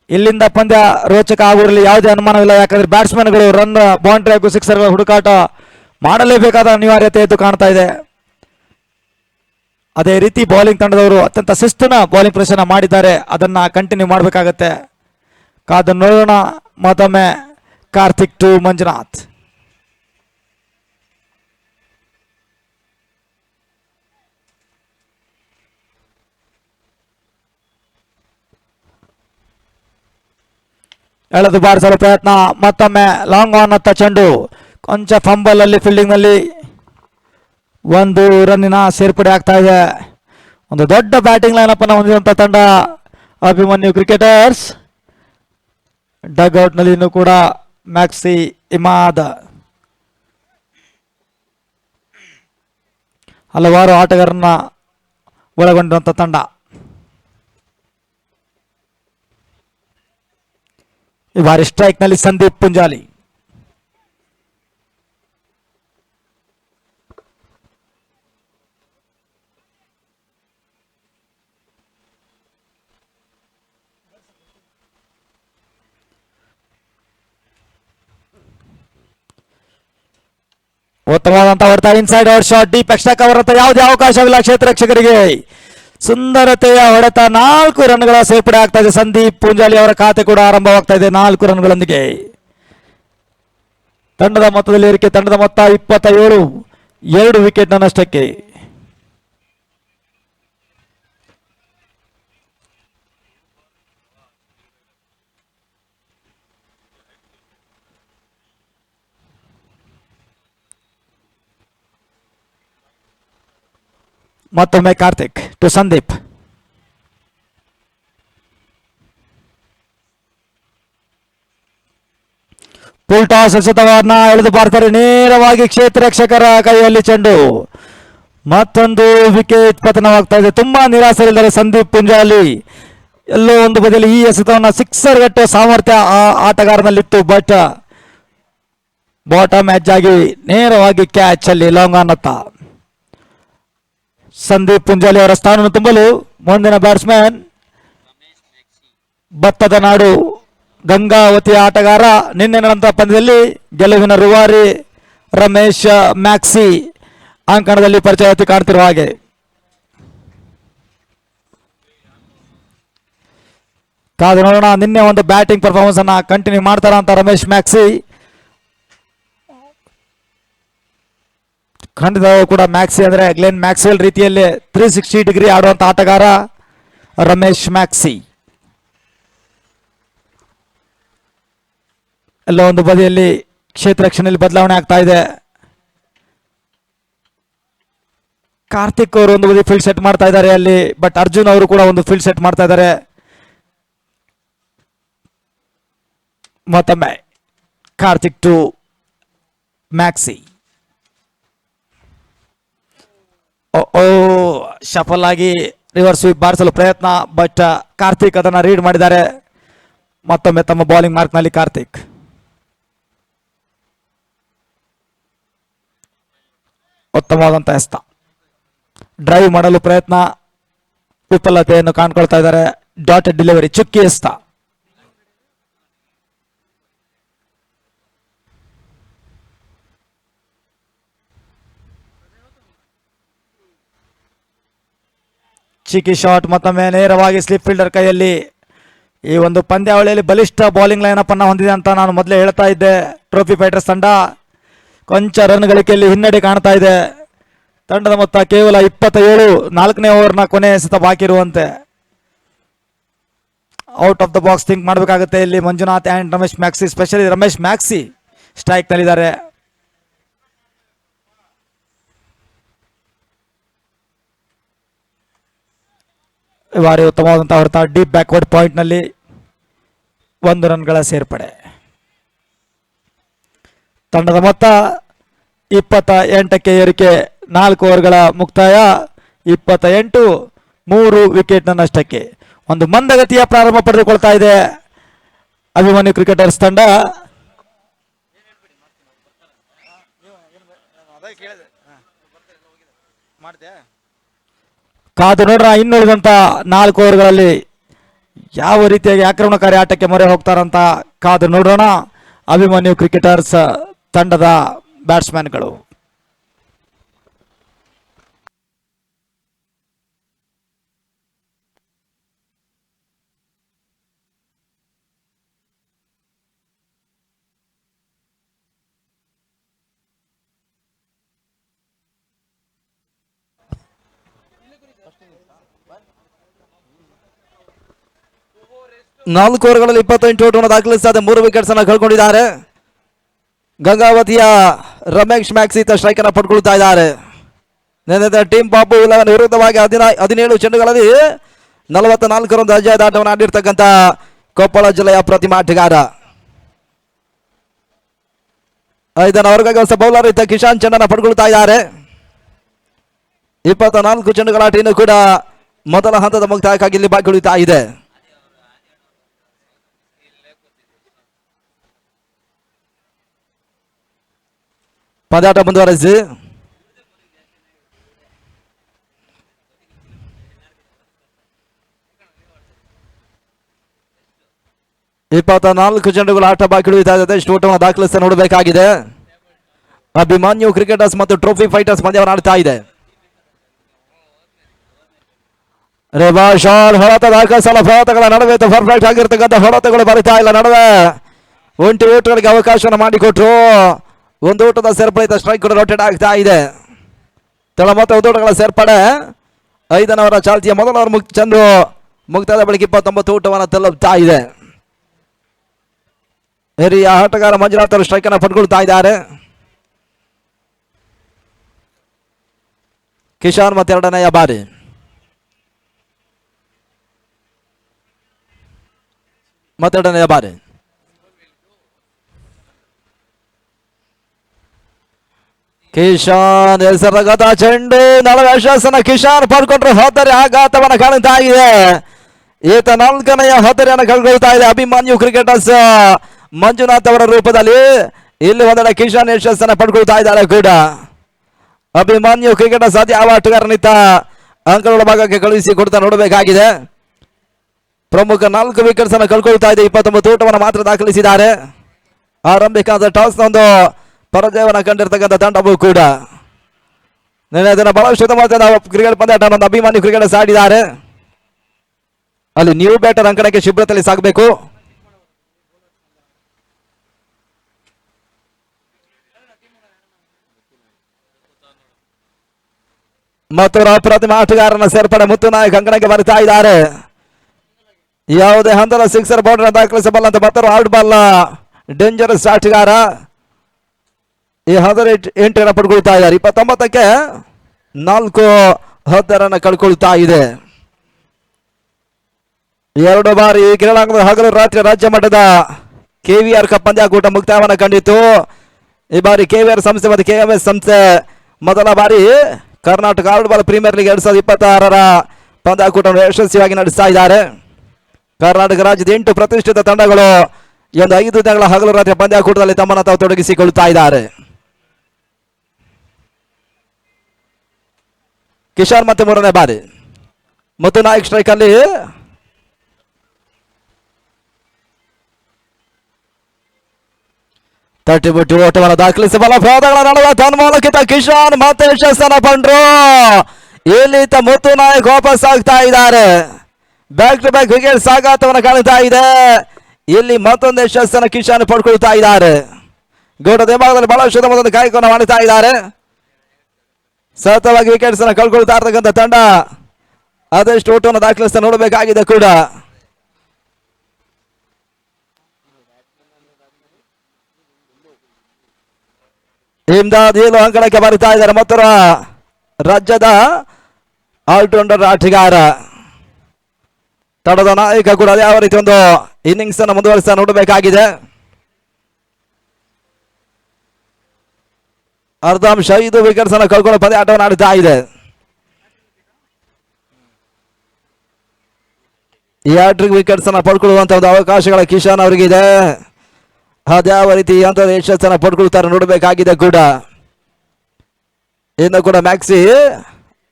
ಇಲ್ಲಿಂದ ಪಂದ್ಯ ರೋಚಕ ಆಗುವಲ್ಲಿ ಯಾವುದೇ ಅನುಮಾನವಿಲ್ಲ. ಯಾಕಂದ್ರೆ ಬ್ಯಾಟ್ಸ್ಮನ್ಗಳು ರನ್, ಬೌಂಡ್ರಿ ಹಾಗೂ ಸಿಕ್ಸರ್ಗಳ ಹುಡುಕಾಟ ಮಾಡಲೇಬೇಕಾದ ಅನಿವಾರ್ಯತೆ ಎದ್ದು ಕಾಣ್ತಾ ಇದೆ. ಅದೇ ರೀತಿ ಬೌಲಿಂಗ್ ತಂಡದವರು ಅತ್ಯಂತ ಶಿಸ್ತಿನ ಬೌಲಿಂಗ್ ಪ್ರದರ್ಶನ ಮಾಡಿದ್ದಾರೆ. ಅದನ್ನ ಕಂಟಿನ್ಯೂ ಮಾಡಬೇಕಾಗತ್ತೆ. ಕಾದು ನೋಡೋಣ. ಮತ್ತೊಮ್ಮೆ ಕಾರ್ತಿಕ್ ಟು ಮಂಜುನಾಥ್. ಎಳೆದು ಬಾರಿಸಲು ಪ್ರಯತ್ನ. ಮತ್ತೊಮ್ಮೆ ಲಾಂಗ್ ಆನ್ ಅತ್ತ ಚೆಂಡು ಕೊಂಚ ಫಂಬಲ್ ಅಲ್ಲಿ ಫೀಲ್ಡಿಂಗ್ ನಲ್ಲಿ ಒಂದು ರನ್ನಿನ ಸೇರ್ಪಡೆ ಆಗ್ತಾ ಇದೆ. ಒಂದು ದೊಡ್ಡ ಬ್ಯಾಟಿಂಗ್ ಲೈನ್ ಅಪ್ ಅನ್ನು ಹೊಂದಿರುವಂತಹ ತಂಡ ಅಭಿಮನ್ಯು ಕ್ರಿಕೆಟರ್ಸ್. ಡಗ್ಔಟ್ ನಲ್ಲಿ ಇನ್ನೂ ಕೂಡ ಮ್ಯಾಕ್ಸಿ ಇಮಾದ್, ಹಲವಾರು ಆಟಗಾರರನ್ನ ಒಳಗೊಂಡಿರುವಂತಹ ತಂಡ. ಈ ಬಾರಿ ಸ್ಟ್ರೈಕ್ ನಲ್ಲಿ ಸಂದೀಪ್ ಪುಂಜಾಲಿ. ಉತ್ತಮವಾದಂತಹ ಹೊಡೆತ, inside out shot, deep extra cover ಅಂತ ಯಾವುದೇ ಅವಕಾಶವಿಲ್ಲ ಕ್ಷೇತ್ರ ರಕ್ಷಕರಿಗೆ. ಸುಂದರತೆಯ ಹೊಡೆತ, 4 ರನ್ಗಳ ಸೇರ್ಪಡೆ ಆಗ್ತಾ ಇದೆ. ಸಂದೀಪ್ ಪುಂಜಾಲಿ ಅವರ ಖಾತೆ ಕೂಡ ಆರಂಭವಾಗ್ತಾ ಇದೆ 4 ರನ್ಗಳೊಂದಿಗೆ. ತಂಡದ ಮೊತ್ತದಲ್ಲಿ ಏರಿಕೆ, ತಂಡದ ಮೊತ್ತ 27, 2 ವಿಕೆಟ್ ನಷ್ಟಕ್ಕೆ. ಮತ್ತೊಮ್ಮೆ Karthik to Sandeep. Full toss ಎಸೆತವನ್ನ ಎಳೆದು ಬರ್ತಾರೆ, ನೇರವಾಗಿ ಕ್ಷೇತ್ರ ರಕ್ಷಕರ ಕೈಯಲ್ಲಿ ಚೆಂಡು. ಮತ್ತೊಂದು ವಿಕೆಟ್ ಪತನವಾಗ್ತಾ ಇದೆ. ತುಂಬಾ ನಿರಾಸೆಯಿದ್ದಾರೆ ಸಂದೀಪ್ ಪುಂಜಾಲಿ. ಎಲ್ಲೋ ಒಂದು ಬದಿಯಲ್ಲಿ ಈ ಎಸೆತವನ್ನ ಸಿಕ್ಸರ್ ಗಟ್ಟುವ ಸಾಮರ್ಥ್ಯ ಆ ಆಟಗಾರನಲ್ಲಿತ್ತು. ಬಟ್ ಬಾಟಮ್ ಎಡ್ಜ್ ಆಗಿ ನೇರವಾಗಿ ಕ್ಯಾಚ್ ಅಲ್ಲಿ ಲಾಂಗ್ ಆನ್ ಅತ್ತ. ಸಂದೀಪ್ ಪುಂಜಾಲಿ ಅವರ ಸ್ಥಾನವನ್ನು ತುಂಬಲು ಮುಂದಿನ ಬ್ಯಾಟ್ಸ್ಮನ್ ಭತ್ತದ ನಾಡು ಗಂಗಾವತಿ ಆಟಗಾರ. ನಿನ್ನೆ ನಡೆದಂತಹ ಪಂದ್ಯದಲ್ಲಿ ಗೆಲುವಿನ ರೂವಾರಿ ರಮೇಶ್ ಮ್ಯಾಕ್ಸಿ ಅಂಕಣದಲ್ಲಿ ಪರಿಚಯ ಕಾಣ್ತಿರುವ ಹಾಗೆ. ಕಾದು ನೋಡೋಣ ನಿನ್ನೆ ಒಂದು ಬ್ಯಾಟಿಂಗ್ ಪರ್ಫಾರ್ಮೆನ್ಸ್ ಅನ್ನ ಕಂಟಿನ್ಯೂ ಮಾಡ್ತಾರ ಅಂತ ರಮೇಶ್ ಮ್ಯಾಕ್ಸಿ. ಖಂಡಿತ ಕೂಡ ಮ್ಯಾಕ್ಸಿ ಅಂದ್ರೆ ಗ್ಲೆನ್ ಮ್ಯಾಕ್ಸ್ವೆಲ್ ರೀತಿಯಲ್ಲಿ 360 ಡಿಗ್ರಿ ಆಡುವಂತ ಆಟಗಾರ ರಮೇಶ್ ಮ್ಯಾಕ್ಸಿ. ಎಲ್ಲ ಒಂದು ಬದಿಯಲ್ಲಿ ಕ್ಷೇತ್ರ ರಕ್ಷಣೆಯಲ್ಲಿ ಬದಲಾವಣೆ ಆಗ್ತಾ ಇದೆ. ಕಾರ್ತಿಕ್ ಅವರು ಒಂದು ಬದಿ ಫೀಲ್ಡ್ ಸೆಟ್ ಮಾಡ್ತಾ ಇದ್ದಾರೆ ಅಲ್ಲಿ, ಬಟ್ ಅರ್ಜುನ್ ಅವರು ಕೂಡ ಒಂದು ಫೀಲ್ಡ್ ಸೆಟ್ ಮಾಡ್ತಾ ಇದ್ದಾರೆ. ಮತ್ತೊಮ್ಮೆ ಕಾರ್ತಿಕ್ ಟು ಮ್ಯಾಕ್ಸಿ. ಶಫಲ್ ಆಗಿ ರಿವರ್ಸ್ ಸ್ವೀಪ್ ಬಾರಿಸಲು ಪ್ರಯತ್ನ, ಬಟ್ ಕಾರ್ತಿಕ್ ಅದನ್ನ ರೀಡ್ ಮಾಡಿದ್ದಾರೆ. ಮತ್ತೊಮ್ಮೆ ತಮ್ಮ ಬೌಲಿಂಗ್ ಮಾರ್ಕ್ ನಲ್ಲಿ ಕಾರ್ತಿಕ್. ಉತ್ತಮವಾದಂತಹ ಎಸ್ತ, ಡ್ರೈವ್ ಮಾಡಲು ಪ್ರಯತ್ನ, ವಿಫಲತೆಯನ್ನು ಕಾಣ್ಕೊಳ್ತಾ ಇದ್ದಾರೆ. ಡಾಟೆಡ್ ಡೆಲಿವರಿ, ಚುಕ್ಕಿ ಎಸ್ತ. ಚಿಕ್ಕಿ ಶಾಟ್, ಮತ್ತೊಮ್ಮೆ ನೇರವಾಗಿ ಸ್ಲಿಪ್ ಫೀಲ್ಡರ್ ಕೈಯಲ್ಲಿ. ಈ ಒಂದು ಪಂದ್ಯಾವಳಿಯಲ್ಲಿ ಬಲಿಷ್ಠ ಬೌಲಿಂಗ್ ಲೈನ್ ಅಪ್ ಅನ್ನ ಹೊಂದಿದೆ ಅಂತ ನಾನು ಮೊದಲೇ ಹೇಳ್ತಾ ಇದ್ದೆ. ಟ್ರೋಫಿ ಫೈಟರ್ಸ್ ತಂಡ ಕೊಂಚ ರನ್ ಗಳಿಕೆಯಲ್ಲಿ ಹಿನ್ನಡೆ ಕಾಣ್ತಾ ಇದೆ. ತಂಡದ ಮೊತ್ತ ಕೇವಲ 27, 4ನೇ ಓವರ್ನ ಕೊನೆ ಎಸೆತ ಬಾಕಿ ಇರುವಂತೆ. Out of the box think ಮಾಡಬೇಕಾಗುತ್ತೆ ಇಲ್ಲಿ Manjunath and Ramesh Maxi. Specially Ramesh Maxi strike ನಲ್ಲಿದ್ದಾರೆ. ಈ ಬಾರಿ ಉತ್ತಮವಾದಂತಹ ಹೊರತ, ಡೀಪ್ ಬ್ಯಾಕ್ವರ್ಡ್ ಪಾಯಿಂಟ್ ನಲ್ಲಿ 1 ರನ್ಗಳ ಸೇರ್ಪಡೆ. ತಂಡದ ಮೊತ್ತ 28ಕ್ಕೆ ಏರಿಕೆ, 4 ಓವರ್ಗಳ ಮುಕ್ತಾಯ, 28, 3 ವಿಕೆಟ್ ನಷ್ಟಕ್ಕೆ. ಒಂದು ಮಂದಗತಿಯ ಪ್ರಾರಂಭ ಪಡೆದುಕೊಳ್ತಾ ಇದೆ ಅಭಿಮನ್ಯು ಕ್ರಿಕೆಟರ್ಸ್ ತಂಡ. ಕಾದು ನೋಡ್ರ ಇನ್ನುಳಿದಂತ 4 ಓವರ್ಗಳಲ್ಲಿ ಯಾವ ರೀತಿಯಾಗಿ ಆಕ್ರಮಣಕಾರಿ ಆಟಕ್ಕೆ ಮೊರೆ ಹೋಗ್ತಾರಂತ ಕಾದು ನೋಡೋಣ ಅಭಿಮನ್ಯು ಕ್ರಿಕೆಟರ್ಸ್ ತಂಡದ ಬ್ಯಾಟ್ಸ್ಮನ್ಗಳು. ನಾಲ್ಕು ಓವರ್ಗಳಲ್ಲಿ 28 ಓಟವನ್ನು ದಾಖಲಿಸಿದ 3 ವಿಕೆಟ್ಸ್ ಅನ್ನು ಕಳ್ಕೊಂಡಿದ್ದಾರೆ. ಗಂಗಾವತಿಯ ರಮೇಶ್ ಮ್ಯಾಕ್ಸಿ ಸ್ಟ್ರೈಕ್ ಅನ್ನು ಪಡ್ಕೊಳ್ತಾ ಇದ್ದಾರೆ. ಟೀಮ್ ಬಾಬು ಇಲೆವನ್ ವಿರುದ್ಧವಾಗಿ 17 ಚೆಂಡುಗಳಲ್ಲಿ 44 ರನ್ ಅಜಯ್ ಆಟವನ್ನು ಆಡಿರ್ತಕ್ಕಂಥ ಕೊಪ್ಪಳ ಜಿಲ್ಲೆಯ ಪ್ರತಿಮಾ ಆಟಗಾರ. 5ನೇ ವರ್ಗಕ್ಕೆ ಹೊಸ ಬೌಲರ್ ಇದ್ದ ಕಿಶಾನ್ ಚೆಂಡನ್ನು ಪಡ್ಕೊಳ್ತಾ ಇದ್ದಾರೆ. 24 ಚೆಂಡುಗಳ ಆಟ ಇನ್ನು ಕೂಡ ಮೊದಲ ಹಂತದ ಮುಕ್ತಾಯಕ್ಕಾಗಿ ಇಲ್ಲಿ ಬಾಕಿ ಉಳಿತಾ ಇದೆ. ಪಂದ್ಯಾಟ ಮುಂದುವರೆಸಿ 24 ಚೆಂಡುಗಳ ಆಟ ಬಾಕಿ ಉಳಿತಾ ಇದೆ. ಎಷ್ಟು ಓಟವನ್ನು ದಾಖಲಿಸಿ ನೋಡಬೇಕಾಗಿದೆ. ಅಭಿಮಾನ್ಯು ಕ್ರಿಕೆಟರ್ಸ್ ಮತ್ತು ಟ್ರೋಫಿ ಫೈಟರ್ಸ್ ಪಂದ್ಯವನ್ನು ಆಡ್ತಾ ಇದೆ. ಹೊಡೆತ ದಾಖಲಿಸಲು ಪ್ರಯತ್ನಗಳ ನಡುವೆ ಪರ್ಫೆಕ್ಟ್ ಆಗಿರ್ತಕ್ಕಂಥ ಹೊಡೆತಗಳು ಬರಿತಾ ಇಲ್ಲ. ನಡುವೆ ಒಂಟಿ ಓಟಗಳಿಗೆ ಅವಕಾಶವನ್ನು ಮಾಡಿಕೊಟ್ರು. ಒಂದು ಓಟದ ಸೇರ್ಪಡೆ ಸ್ಟ್ರೈಕ್ ಕೂಡ ರೊಟೇಟ್ ಆಗ್ತಾ ಇದೆ. ತಳ ಮತ್ತೆ ಒಂದು ಓಟಗಳ ಸೇರ್ಪಡೆ. 5ನೇ ಓವರ್ ಚಾಲ್ತಿಯ ಮೊದಲ ಓವರ್ ಚಂದ್ರು ಮುಕ್ತಾಯದ ಬಳಿಕ 29 ಓಟವನ್ನು ತಲುಪ್ತಾ ಇದೆ. ಹಿರಿಯ ಆಟಗಾರ ಮಂಜುನಾಥ್ ಅವರು ಸ್ಟ್ರೈಕ್ ಅನ್ನು ಪಡ್ಕೊಳ್ತಾ ಇದ್ದಾರೆ. ಕಿಶಾನ್ ಮತ್ತೆ 2ನೇ ಬಾರಿ ಕಿಶಾನ್ ಹೆಸರಾಗತ ಚೆಂಡು ನಳವೇಶನ ಕಿಶಾನ್ ಪಡ್ಕೊಂಡ್ರೆ ಹೋದರೆ ಆಘಾತವನ್ನು ಕಾಣುತ್ತಾ ಇದೆ. ಈತ 4ನೇ ಹೋದರಿಯನ್ನು ಕಳ್ಕೊಳ್ತಾ ಇದೆ. ಅಭಿಮಾನ್ಯು ಕ್ರಿಕೆಟರ್ಸ್ ಮಂಜುನಾಥ್ ಅವರ ರೂಪದಲ್ಲಿ ಇಲ್ಲಿ ಒಂದೆಡೆ ಕಿಶಾನ್ ಯಶಸ್ಸನ್ನು ಪಡ್ಕೊಳ್ತಾ ಇದ್ದಾರೆ ಕೂಡ. ಅಭಿಮಾನ್ಯು ಕ್ರಿಕೆಟರ್ಸ್ ಯಾವ ಆಟಗಾರನಿತ್ತ ಅಂಕಗಳ ಭಾಗಕ್ಕೆ ಕಳುಹಿಸಿ ಕೊಡ್ತಾ ನೋಡಬೇಕಾಗಿದೆ. ಪ್ರಮುಖ 4 ವಿಕೆಟ್ಸ್ ಅನ್ನು ಕಳ್ಕೊಳ್ತಾ ಇದೆ. 29 ಓಟವನ್ನು ಮಾತ್ರ ದಾಖಲಿಸಿದ್ದಾರೆ. ಆರಂಭಿಕ ಟಾಸ್ ಒಂದು ಪರಾಜಯವನ್ನು ಕಂಡಿರ್ತಕ್ಕಂಥ ತಂಡವೂ ಕೂಡ ನಿನ್ನೆ ದಿನ ಬಹಳಷ್ಟು ಉತ್ತಮವಾದ ಕ್ರಿಕೆಟ್ ಪಂದ್ಯಾಟ ಅಭಿಮಾನಿ ಕ್ರಿಕೆಟರ್ಸ್ ಆಡಿದ್ದಾರೆ. ಅಲ್ಲಿ ನ್ಯೂ ಬ್ಯಾಟರ್ ಅಂಕಣಕ್ಕೆ ಶಿಬಿರದಲ್ಲಿ ಸಾಗಬೇಕು. ಮತ್ತೊಬ್ಬ ಅಪ್ರತಿಮ ಆಟಗಾರನ ಸೇರ್ಪಡೆ ಮುತ್ತು ನಾಯಕ್ ಅಂಕಣಕ್ಕೆ ಬರ್ತಾ ಇದ್ದಾರೆ. ಯಾವುದೇ ಹಂತದ ಸಿಕ್ಸರ್ ಬೌಂಡ್ರಿ ದಾಖಲಿಸಬಲ್ಲಂತ ಮತ್ತೊಬ್ಬ ಔಟ್ ಬಾಲ್ ಡೇಂಜರಸ್ ಆಟಗಾರ ಈ 18 ರನ್ ಪಡ್ಕೊಳ್ತಾ ಇದ್ದಾರೆ. 29ಕ್ಕೆ 4 ರನ್ ಕಳ್ಕೊಳ್ತಾ ಇದೆ. 2 ಬಾರಿ ಕ್ರೀಡಾಂಗಣದ ಹಗಲು ರಾತ್ರಿ ರಾಜ್ಯ ಮಟ್ಟದ KVR ಕಪ್ ಪಂದ್ಯಾಕೂಟ ಮುಕ್ತಾಯವನ್ನು ಕಂಡಿತ್ತು. ಈ ಬಾರಿ KVR ಸಂಸ್ಥೆ ಮತ್ತು KMS ಸಂಸ್ಥೆ ಮೊದಲ ಬಾರಿ Karnataka out ball premier league 2026ರ ಪಂದ್ಯಾಕೂಟವನ್ನು ಯಶಸ್ವಿಯಾಗಿ ನಡೆಸ್ತಾ ಇದ್ದಾರೆ. ಕರ್ನಾಟಕ ರಾಜ್ಯದ 8 ಪ್ರತಿಷ್ಠಿತ ತಂಡಗಳು ಈ ಒಂದು 5 ದಿನಗಳ ಹಗಲು ರಾತ್ರಿ ಪಂದ್ಯಾಕೂಟದಲ್ಲಿ ತಮ್ಮನ್ನು ತಾವು ತೊಡಗಿಸಿಕೊಳ್ತಾ ಇದ್ದಾರೆ. ಕಿಶಾನ್ ಮತ್ತೆ 3ನೇ ಬಾರಿ ಮುತ್ತು ನಾಯಕ್ ಸ್ಟ್ರೈಕ್ ಅಲ್ಲಿ ತಟ್ಟಿಬಿಟ್ಟು ಓಟವನ್ನು ದಾಖಲಿಸಬಲ್ಲ ಪ್ರಯೋಗಗಳ ನಡುವೆ ತನ್ಮೂಲಕಿತ ಕಿಶಾನ್ ಮತ್ತೆ ಯಶಸ್ಸನ್ನು ಪಂಡ್ರು. ಇಲ್ಲಿ ಮುತ್ತು ನಾಯಕ್ ವಾಪಸ್ ಆಗ್ತಾ ಇದ್ದಾರೆ. ಬ್ಯಾಕ್ ಟು ಬ್ಯಾಕ್ ವಿಕೆಟ್ ಸಾಗಾಟವನ್ನು ಕಾಣ್ತಾ ಇದೆ. ಇಲ್ಲಿ ಮತ್ತೊಂದು ಯಶಸ್ಸನ್ನು ಕಿಶಾನ್ ಪಡ್ಕೊಳ್ತಾ ಇದ್ದಾರೆ. ಗೋಟದ ಭಾಗದಲ್ಲಿ ಬಹಳಷ್ಟು ಮೊದಲು ಕಾಯ್ಕೊಂಡು ಮಾಡ್ತಾ ಇದ್ದಾರೆ. ಸತತವಾಗಿ ವಿಕೆಟ್ಸ್ ಅನ್ನು ಕಳ್ಕೊಳ್ತಾ ಇರ್ತಕ್ಕಂಥ ತಂಡ ಅದೆಷ್ಟು ಓಟವನ್ನು ದಾಖಲಿಸ್ತಾ ನೋಡಬೇಕಾಗಿದೆ ಕೂಡ. ಇಮ್ದಾದ್ ಏಳು ಅಂಕಣಕ್ಕೆ ಬರುತ್ತಾ ಇದ್ದಾರೆ. ಮತ್ತೊಬ್ಬ ರಾಜ್ಯದ ಆಲ್ರೌಂಡರ್ ಆಟಗಾರ ತಡದ ನಾಯಕ ಕೂಡ ಯಾವ ರೀತಿ ಒಂದು ಇನ್ನಿಂಗ್ಸ್ ಅನ್ನು ಮುಂದುವರಿಸ್ತಾ ನೋಡಬೇಕಾಗಿದೆ. ಅರ್ಧಾಂಶ 5 ವಿಕೆಟ್ಸ್ ಅನ್ನು ಕಳ್ಕೊಳ್ಳೋ ಪಂದ್ಯಾಟವನ್ನು ಆಡ್ತಾ ಇದೆ. ಈ ಹ್ಯಾಟ್ರಿಕ್ ವಿಕೆಟ್ಸ್ ಅನ್ನು ಪಡ್ಕೊಳ್ಳುವಂತ ಒಂದು ಅವಕಾಶಗಳ ಕಿಶಾನ್ ಅವರಿಗಿದೆ. ಅದ್ಯಾವ ರೀತಿ ಅಂತ ಯಶಸ್ಸನ್ನು ಪಡ್ಕೊಳ್ತಾರೆ ನೋಡಬೇಕಾಗಿದೆ ಕೂಡ. ಇನ್ನು ಕೂಡ ಮ್ಯಾಕ್ಸಿ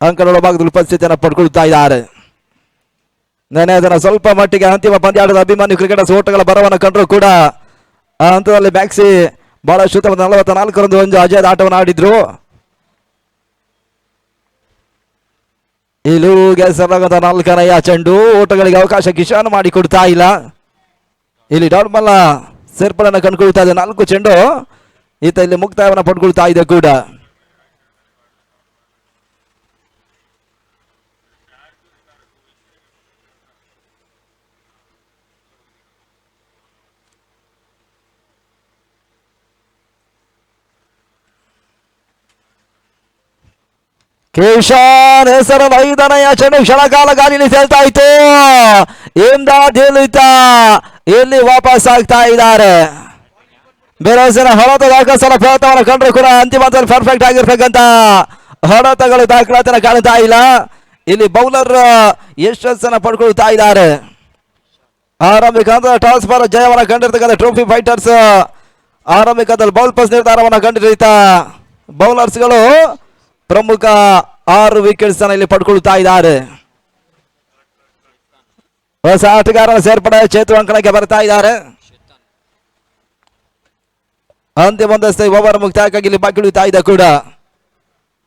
ಅಂಕಗಳ ಭಾಗದಲ್ಲಿ ಉಪಸ್ಥಿತಿಯನ್ನು ಪಡ್ಕೊಳ್ತಾ ಇದ್ದಾರೆ. ನೆನೆ ಅದನ್ನು ಸ್ವಲ್ಪ ಮಟ್ಟಿಗೆ ಅಂತಿಮ ಪಂದ್ಯಾಟದ ಅಭಿಮಾನಿ ಕ್ರಿಕೆಟರ್ಸ್ ಓಟಗಳ ಬರವನ್ನು ಕಂಡರೂ ಕೂಡ ಆ ಹಂತದಲ್ಲಿ ಮ್ಯಾಕ್ಸಿ ಬಹಳಷ್ಟು 44 ರಂದು ಒಂದು ಅಜಯ್ ಆಟವನ್ನು ಆಡಿದ್ರು. ಇಲ್ಲಿಗೆ ಸರಾಗದ 4ನೇ ಚೆಂಡು ಓಟಗಳಿಗೆ ಅವಕಾಶ ಕಿಶಾನ್ ಮಾಡಿಕೊಡ್ತಾ ಇಲ್ಲ. ಇಲ್ಲಿ ಡಾರ್ಮಲ್ ಸೇರ್ಪಡೆಯನ್ನು ಕಂಡುಕೊಳ್ತಾ ಇದೆ. 4 ಚೆಂಡು ಈತ ಇಲ್ಲಿ ಮುಕ್ತಾಯವನ್ನು ಪಡ್ಕೊಳ್ತಾ ಇದೆ ಕೂಡ. ಕಿಶಾನ್ ಹೆಸರನ್ನು 5ನೇ ಚೆಂಡು ಕ್ಷಣಕಾಲ ಗಾಲಿಯಲ್ಲಿ ತೇಲ್ತಾ ಇತ್ತು. ಇಮ್ದಾದ್ ಇಲ್ಲಿ ವಾಪಸ್ ಆಗ್ತಾ ಇದ್ದಾರೆ. ಬೇರೋಸಿನ ಹೊಡೆತ ದಾಖಲಿಸಲ ಪ್ರಯತ್ನವನ್ನು ಕಂಡ್ರು ಕೂಡ ಅಂತಿಮ ಹಂತದಲ್ಲಿ ಪರ್ಫೆಕ್ಟ್ ಆಗಿರ್ತಕ್ಕಂಥ ಹೊಡೆತಗಳು ದಾಖಲಾತಿನ ಕಾಣ್ತಾ ಇಲ್ಲ. ಇಲ್ಲಿ ಬೌಲರ್ ಯಶಸ್ಸನ್ನು ಪಡ್ಕೊಳ್ತಾ ಇದ್ದಾರೆ. ಆರಂಭಿಕ ಹಂತದ ಟಾಸ್ ಬಾಲ್ ಜಯವನ್ನು ಕಂಡಿರ್ತಕ್ಕಂಥ ಟ್ರೋಫಿ ಫೈಟರ್ಸ್ ಆರಂಭಿಕದಲ್ಲಿ ಬೌಲ್ ಪಸ್ ನಿರ್ಧಾರವನ್ನು ಕಂಡಿರಿತ ಬೌಲರ್ಸ್ಗಳು ಪ್ರಮುಖ 6 ವಿಕೆಟ್ಸ್ ಅನ್ನು ಇಲ್ಲಿ ಪಡ್ಕೊಳ್ತಾ ಇದ್ದಾರೆ. ಹೊಸ ಆಟಗಾರನ ಸೇರ್ಪಡೆ ಚೇತು ಅಂಕಣಕ್ಕೆ ಬರ್ತಾ ಇದ್ದಾರೆ. ಅಂತಿಮ ಒಂದಷ್ಟು ಓವರ್ ಮುಕ್ತಾಯಕ್ಕಾಗಿ ಇಲ್ಲಿ ಬಾಕಿ ಉಳಿತಾ ಇದೆ ಕೂಡ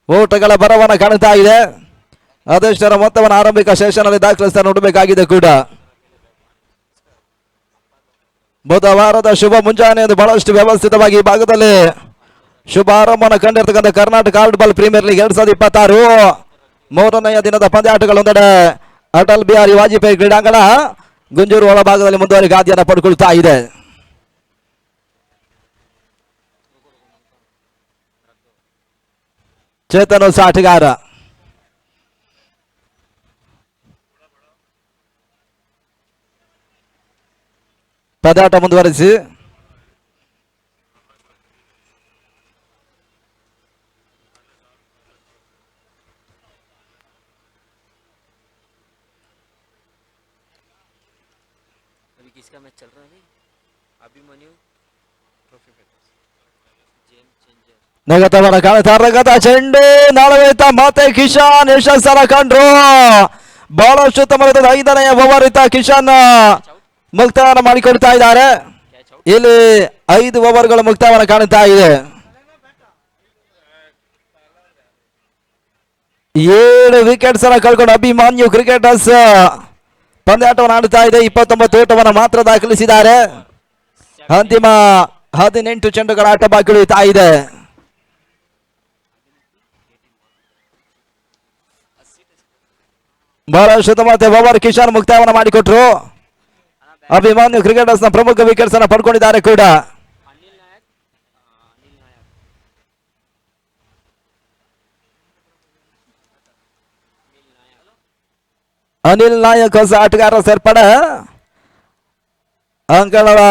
ಓಟಗಳ ಬರವನ್ನು ಕಾಣುತ್ತಾ ಇದೆ. ಅದೆಷ್ಟರ ಮೊತ್ತವನ್ನು ಆರಂಭಿಕ ಸೆಷನ್ ಅಲ್ಲಿ ದಾಖಲಿಸ್ತಾ ನೋಡಬೇಕಾಗಿದೆ ಕೂಡ. ಬುಧವಾರದ ಶುಭ ಮುಂಜಾನೆ ಬಹಳಷ್ಟು ವ್ಯವಸ್ಥಿತವಾಗಿ ಈ ಭಾಗದಲ್ಲಿ ಶುಭ ಆರಂಭವನ್ನು ಕಂಡಿರ್ತಕ್ಕಂಥ Karnataka hard ball premier league 2026 ಮೂರನೆಯ ದಿನದ ಪಂದ್ಯಾಟಗಳೊಂದೆಡೆ ಅಟಲ್ ಬಿಹಾರಿ ವಾಜಪೇಯಿ ಕ್ರೀಡಾಂಗಣ ಗುಂಜೂರು ಒಳಭಾಗದಲ್ಲಿ ಮುಂದುವರಿ ಗಾದಿಯನ್ನು ಪಡ್ಕೊಳ್ತಾ ಇದೆ. ಚೇತನ್ ಹೊಸ ಆಟಗಾರ. ಪದಾಟ ಮುಂದುವರಿಸಿ अभी किसका मैच चल रहा है? अभिमन्यु ट्रॉफी गेम चेंजर ನಗತವರ ಕಾಣುತ್ತಾರಗತ ಚೆಂಡು ನಾಳವೇತ ಮತ್ತೆ ಕಿಶಾನ್ ಯಶಸ್ಸರ ಕಂಡ್ರು. ಬಹಳಷ್ಟು ಉತ್ತಮವಾದ 5ನೇ ಓವರ್ ಇತ್ತ ಕಿಶಾನ್ ಮುಕ್ತಾಯವನ್ನು ಮಾಡಿಕೊಡ್ತಾ ಇದ್ದಾರೆ. ಇಲ್ಲಿ 5 ಓವರ್ಗಳ ಮುಕ್ತಾಯವನ್ನು ಕಾಣುತ್ತಾ ಇದೆ. 7 ವಿಕೆಟ್ಸ್ ಅನ್ನು ಕಳ್ಕೊಂಡು ಅಭಿಮನ್ಯು ಕ್ರಿಕೆಟರ್ಸ್ ಪಂದ್ಯಾಟವನ್ನು ಆಡುತ್ತಾ ಇದೆ. 29 ಓಟವನ್ನು ಮಾತ್ರ ದಾಖಲಿಸಿದ್ದಾರೆ. ಅಂತಿಮ 18 ಚೆಂಡುಗಳ ಆಟ ಬಾಕಿ ಉಳಿತಾ ಇದೆ. ಬಹಳಷ್ಟು ಉತ್ತಮವಾದ ಓವರ್ ಕಿಶಾನ್ ಮುಕ್ತಾಯವನ್ನು ಮಾಡಿಕೊಟ್ರು. ಅಭಿಮನ್ಯು ಕ್ರಿಕೆಟರ್ಸ್ ನ ಪ್ರಮುಖ ವಿಕೆಟ್ಸ್ ಅನ್ನು ಪಡ್ಕೊಂಡಿದ್ದಾರೆ ಕೂಡ. ಅನಿಲ್ ನಾಯಕ್ ಹೊಸ ಆಟಗಾರ ಸೇರ್ಪಡೆ. ಅಂಕಣದ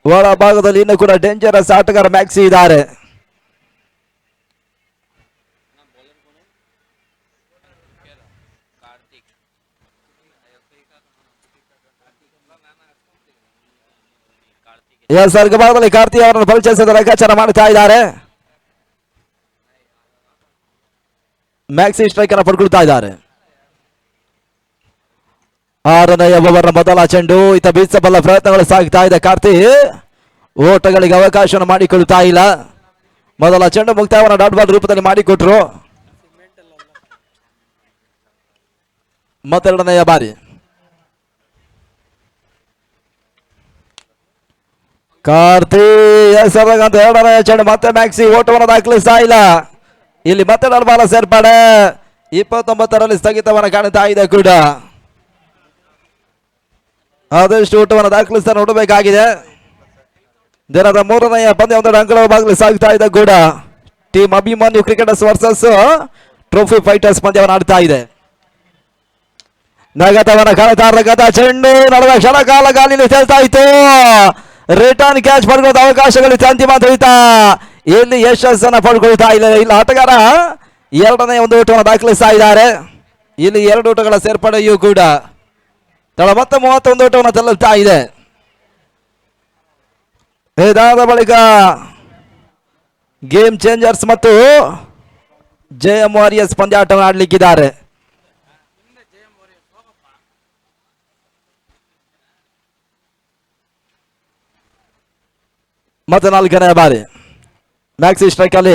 ಒಳ ಭಾಗದಲ್ಲಿ ಇನ್ನು ಕೂಡ ಡೇಂಜರಸ್ ಆಟಗಾರ ಮ್ಯಾಕ್ಸಿ ಇದ್ದಾರೆ. ಸರ್ಗ ಭಾಗದಲ್ಲಿ ಕಾರ್ತಿ ಅವರನ್ನು ಪರಿಚಯಿಸಿದ ಲೆಕ್ಕಾಚಾರ ಮಾಡುತ್ತಾ ಇದ್ದಾರೆ. ಮ್ಯಾಕ್ಸಿ ಸ್ಟ್ರೈಕ್ ಅನ್ನು ಪಡ್ಕೊಳ್ತಾ ಇದ್ದಾರೆ. 6ನೇ ಓವರ್ ಮೊದಲ ಚೆಂಡು ಇತ್ತ ಬೀಸಬಲ್ಲ ಪ್ರಯತ್ನಗಳು ಸಾಗ್ತಾ ಇದೆ. ಕಾರ್ತಿ ಓಟಗಳಿಗೆ ಅವಕಾಶವನ್ನು ಮಾಡಿಕೊಳ್ತಾ ಇಲ್ಲ. ಮೊದಲ ಚೆಂಡು ಮುಕ್ತಾಯವನ್ನು ಡಾಟ್ ಬಾಲ್ ರೂಪದಲ್ಲಿ ಮಾಡಿಕೊಟ್ರು. ಮತ್ತೆರಡನೆಯ ಬಾರಿ ಕಾರ್ತಿ ಹೆಸರಾಗಂತ 2ನೇ ಚೆಂಡು ಮತ್ತೆ ಮ್ಯಾಕ್ಸಿ ಓಟವನ್ನು ದಾಖಲಿಸ್ತಾ ಇಲ್ಲ. ಇಲ್ಲಿ ಮತ್ತೆ ಡಾಟ್ ಬಾಲ್ ಸೇರ್ಪಡೆ 29ರಲ್ಲಿ ಸ್ಥಗಿತವನ್ನು ಕಾಣುತ್ತಾ ಇದೆ ಕೂಡ. ಆದಷ್ಟು ಊಟವನ್ನು ದಾಖಲಿಸ್ತಾ ನೋಡಬೇಕಾಗಿದೆ. ದಿನದ 3ನೇ ಪಂದ್ಯ ಒಂದೆರಡು ಅಂಕಗಳ ಭಾಗದಲ್ಲಿ ಸಾಗ್ತಾ ಇದೆ ಕೂಡ. Team Abhimanyu cricketers versus trophy fighters ಪಂದ್ಯವನ್ನು ಆಡ್ತಾ ಇದೆ. ನಗತವನ್ನು ಕಾಣುತ್ತಾ ಚೆಂಡು ನಡುವೆ ಕ್ಷಣ ಕಾಲ ಗಾಲಿಯಲ್ಲಿ ತೇಲ್ತಾ ಇತ್ತು. ರಿಟರ್ನ್ ಕ್ಯಾಚ್ ಪಡ್ಕೊಳ್ಳೋ ಅವಕಾಶಗಳಿತ್ತು. ಅಂತಿಮ ಹಂತ ಇಲ್ಲಿ ಯಶಸ್ಸನ್ನು ಪಡ್ಕೊಳ್ತಾ ಇಲ್ಲ. ಇಲ್ಲಿ ಆಟಗಾರ 2ನೇ ಒಂದು ಊಟವನ್ನು ದಾಖಲಿಸ್ತಾ ಇದ್ದಾರೆ. ಇಲ್ಲಿ 2 ಊಟಗಳ ಸೇರ್ಪಡೆಯೂ ಕೂಡ ತಳ ಮತ್ತೆ 31 ಓಟವನ್ನು ತಲುಪ್ತಾ ಇದೆ. ಇದಾದ ಬಳಿಕ ಗೇಮ್ ಚೇಂಜರ್ಸ್ ಮತ್ತು ಜೆಎಂ ವಾರಿಯರ್ಸ್ ಪಂದ್ಯಾಟವನ್ನು ಆಡಲಿಕ್ಕಿದ್ದಾರೆ. ಮತ್ತೆ 4ನೇ ಬಾರಿ ಮ್ಯಾಕ್ಸಿ ಸ್ಟ್ರೈಕ್ ಅಲ್ಲಿ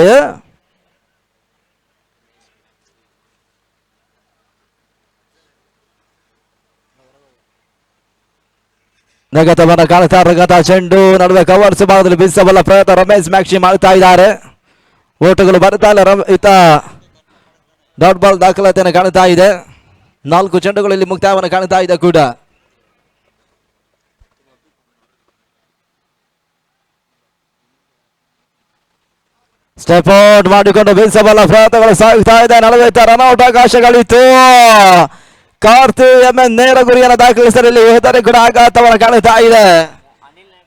ನಗತವನ್ನ ಕಾಣ್ತಾ ರಗತ ಚೆಂಡು ನಡುವೆ ಕವರ್ಸ್ ಭಾಗದಲ್ಲಿ ಬೀಸಬಲ್ಲ ಪ್ರಯತ್ನ ರಮೇಶ್ ಮ್ಯಾಕ್ಸಿ ಮಾಡ್ತಾ ಇದ್ದಾರೆ. ಓಟಗಳು ಬರ್ತಾ ಇಲ್ಲ. ಇತ್ತ ಡಾಟ್ ಬಾಲ್ ದಾಖಲಾತಿಯನ್ನು ಕಾಣ್ತಾ ಇದೆ. 4 ಚೆಂಡುಗಳಲ್ಲಿ ಮುಕ್ತಾಯವನ್ನು ಕಾಣ್ತಾ ಇದೆ ಕೂಡ. ಸ್ಟೆಪ್ ಔಟ್ ಮಾಡಿಕೊಂಡು ಬೀಸಬಲ್ಲ ಪ್ರಯತ್ನಗಳು ಸಾಗ್ತಾ ಇದೆ. 40 ರನ್ಔಟ್ ಅವಕಾಶಗಳಿತ್ತು. ಕಾರ್ತಿ ಎಂಎನ್ ನೇರ ಗುರಿಯನ್ನು ದಾಖಲಿಸಲಿ. ಹೋದರೆ ಕೂಡ ಆಘಾತವನ್ನು ಕಾಣುತ್ತಾ ಇದೆ.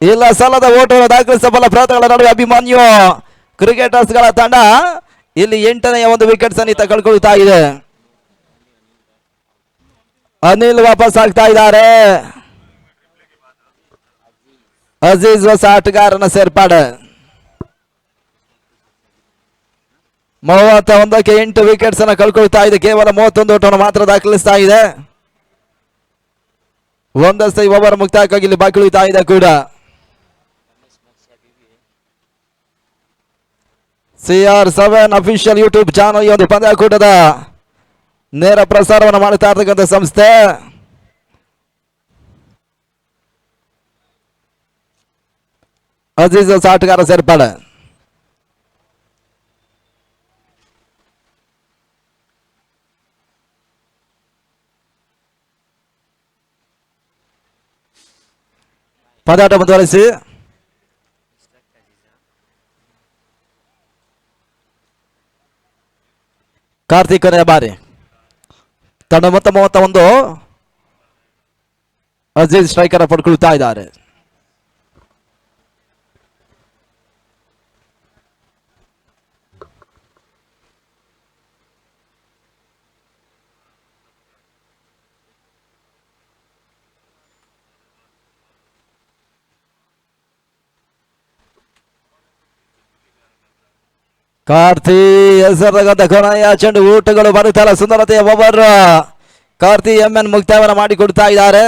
ಇಲ್ಲ ಸಲ್ಲದ ಓಟವನ್ನು ದಾಖಲಿಸಬಲ್ಲ ಪ್ರಯತ್ನಗಳ ನಡುವೆ ಅಭಿಮನ್ಯು ಕ್ರಿಕೆಟರ್ಸ್ ಗಳ ತಂಡ ಇಲ್ಲಿ 8ನೇ ಒಂದು ವಿಕೆಟ್ ಸನಿತ ಕಳ್ಕೊಳ್ತಾ ಇದೆ. ಅನಿಲ್ ವಾಪಸ್ ಆಗ್ತಾ ಇದ್ದಾರೆ. ಅಜೀಜ್ ಹೊಸ ಆಟಗಾರನ ಸೇರ್ಪಾಡೆ. 31ಕ್ಕೆ 8 ವಿಕೆಟ್ಸ್ ಅನ್ನು ಕಳ್ಕೊಳ್ತಾ ಇದೆ. ಕೇವಲ 31 ಓಟವನ್ನು ಮಾತ್ರ ದಾಖಲಿಸ್ತಾ ಇದೆ. ಒಂದಷ್ಟೇ ಓವರ್ ಮುಕ್ತಾಯಕ್ಕಾಗಿ ಇಲ್ಲಿ ಬಾಕಿ ಉಳಿತಾ ಇದೆ ಕೂಡ. CR7 ಅಫಿಷಿಯಲ್ ಯೂಟ್ಯೂಬ್ ಚಾನಲ್ ಈ ಒಂದು ಪಂದ್ಯಾಕೂಟದ ನೇರ ಪ್ರಸಾರವನ್ನು ಮಾಡುತ್ತಾ ಇರ್ತಕ್ಕಂಥ ಸಂಸ್ಥೆ. ಅಜೀಜ್ ಆಟಗಾರ ಸೇರ್ಪಡೆ. ಪದಾಟ ಮುಂದುವರಿಸಿ. ಕಾರ್ತಿಕ್ ಕೊನೆಯ ಬಾರಿ ತಂಡ ಮೊತ್ತ 31. ಅಜೀಜ್ ಸ್ಟ್ರೈಕರ್ ಪಡ್ಕೊಳ್ತಾ ಇದ್ದಾರೆ. ಕಾರ್ತಿ ಹೆಸರಾಗಂತ ಕೊನೆಯ ಚೆಂಡು ಊಟಗಳು ಬರುತ್ತಲ್ಲ. ಸುಂದರತೆಯ ಓವರ್ ಕಾರ್ತಿ ಎಂಎನ್ ಮುಕ್ತಾಯವನ್ನು ಮಾಡಿಕೊಡ್ತಾ ಇದ್ದಾರೆ.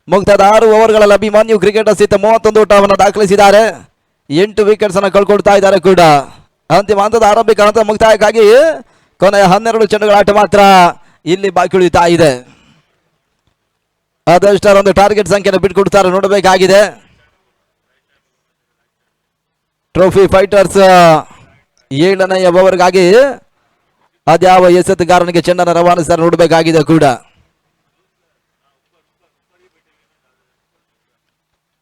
ಮುಕ್ತಾಯದ 6 ಓವರ್ಗಳಲ್ಲಿ ಅಭಿಮನ್ಯು ಕ್ರಿಕೆಟರ್ಸ್ 31 ಊಟವನ್ನು ದಾಖಲಿಸಿದ್ದಾರೆ. 8 ವಿಕೆಟ್ಸ್ ಅನ್ನು ಕಳ್ಕೊಳ್ತಾ ಇದ್ದಾರೆ ಕೂಡ. ಅಂತಿಮ ಹಂತದ ಆರಂಭಿಕ ಹಂತ ಮುಕ್ತಾಯಕ್ಕಾಗಿ ಕೊನೆಯ 12 ಚೆಂಡುಗಳ ಆಟ ಮಾತ್ರ ಇಲ್ಲಿ ಬಾಕಿ ಉಳಿತಾ ಇದೆ. ಅದಷ್ಟರ ಒಂದು ಟಾರ್ಗೆಟ್ ಸಂಖ್ಯೆಯನ್ನು ಬಿಟ್ಕೊಡ್ತಾರೆ ನೋಡಬೇಕಾಗಿದೆ. ಟ್ರೋಫಿ ಫೈಟರ್ಸ್ 7ನೇ ಓವರ್ಗಾಗಿ ಅದ್ಯಾವ ಎಸೆತಗಾರನಿಗೆ ಚೆಂಡನ್ನು ರವಾನಿಸ್ತಾರೆ ನೋಡಬೇಕಾಗಿದೆ ಕೂಡ.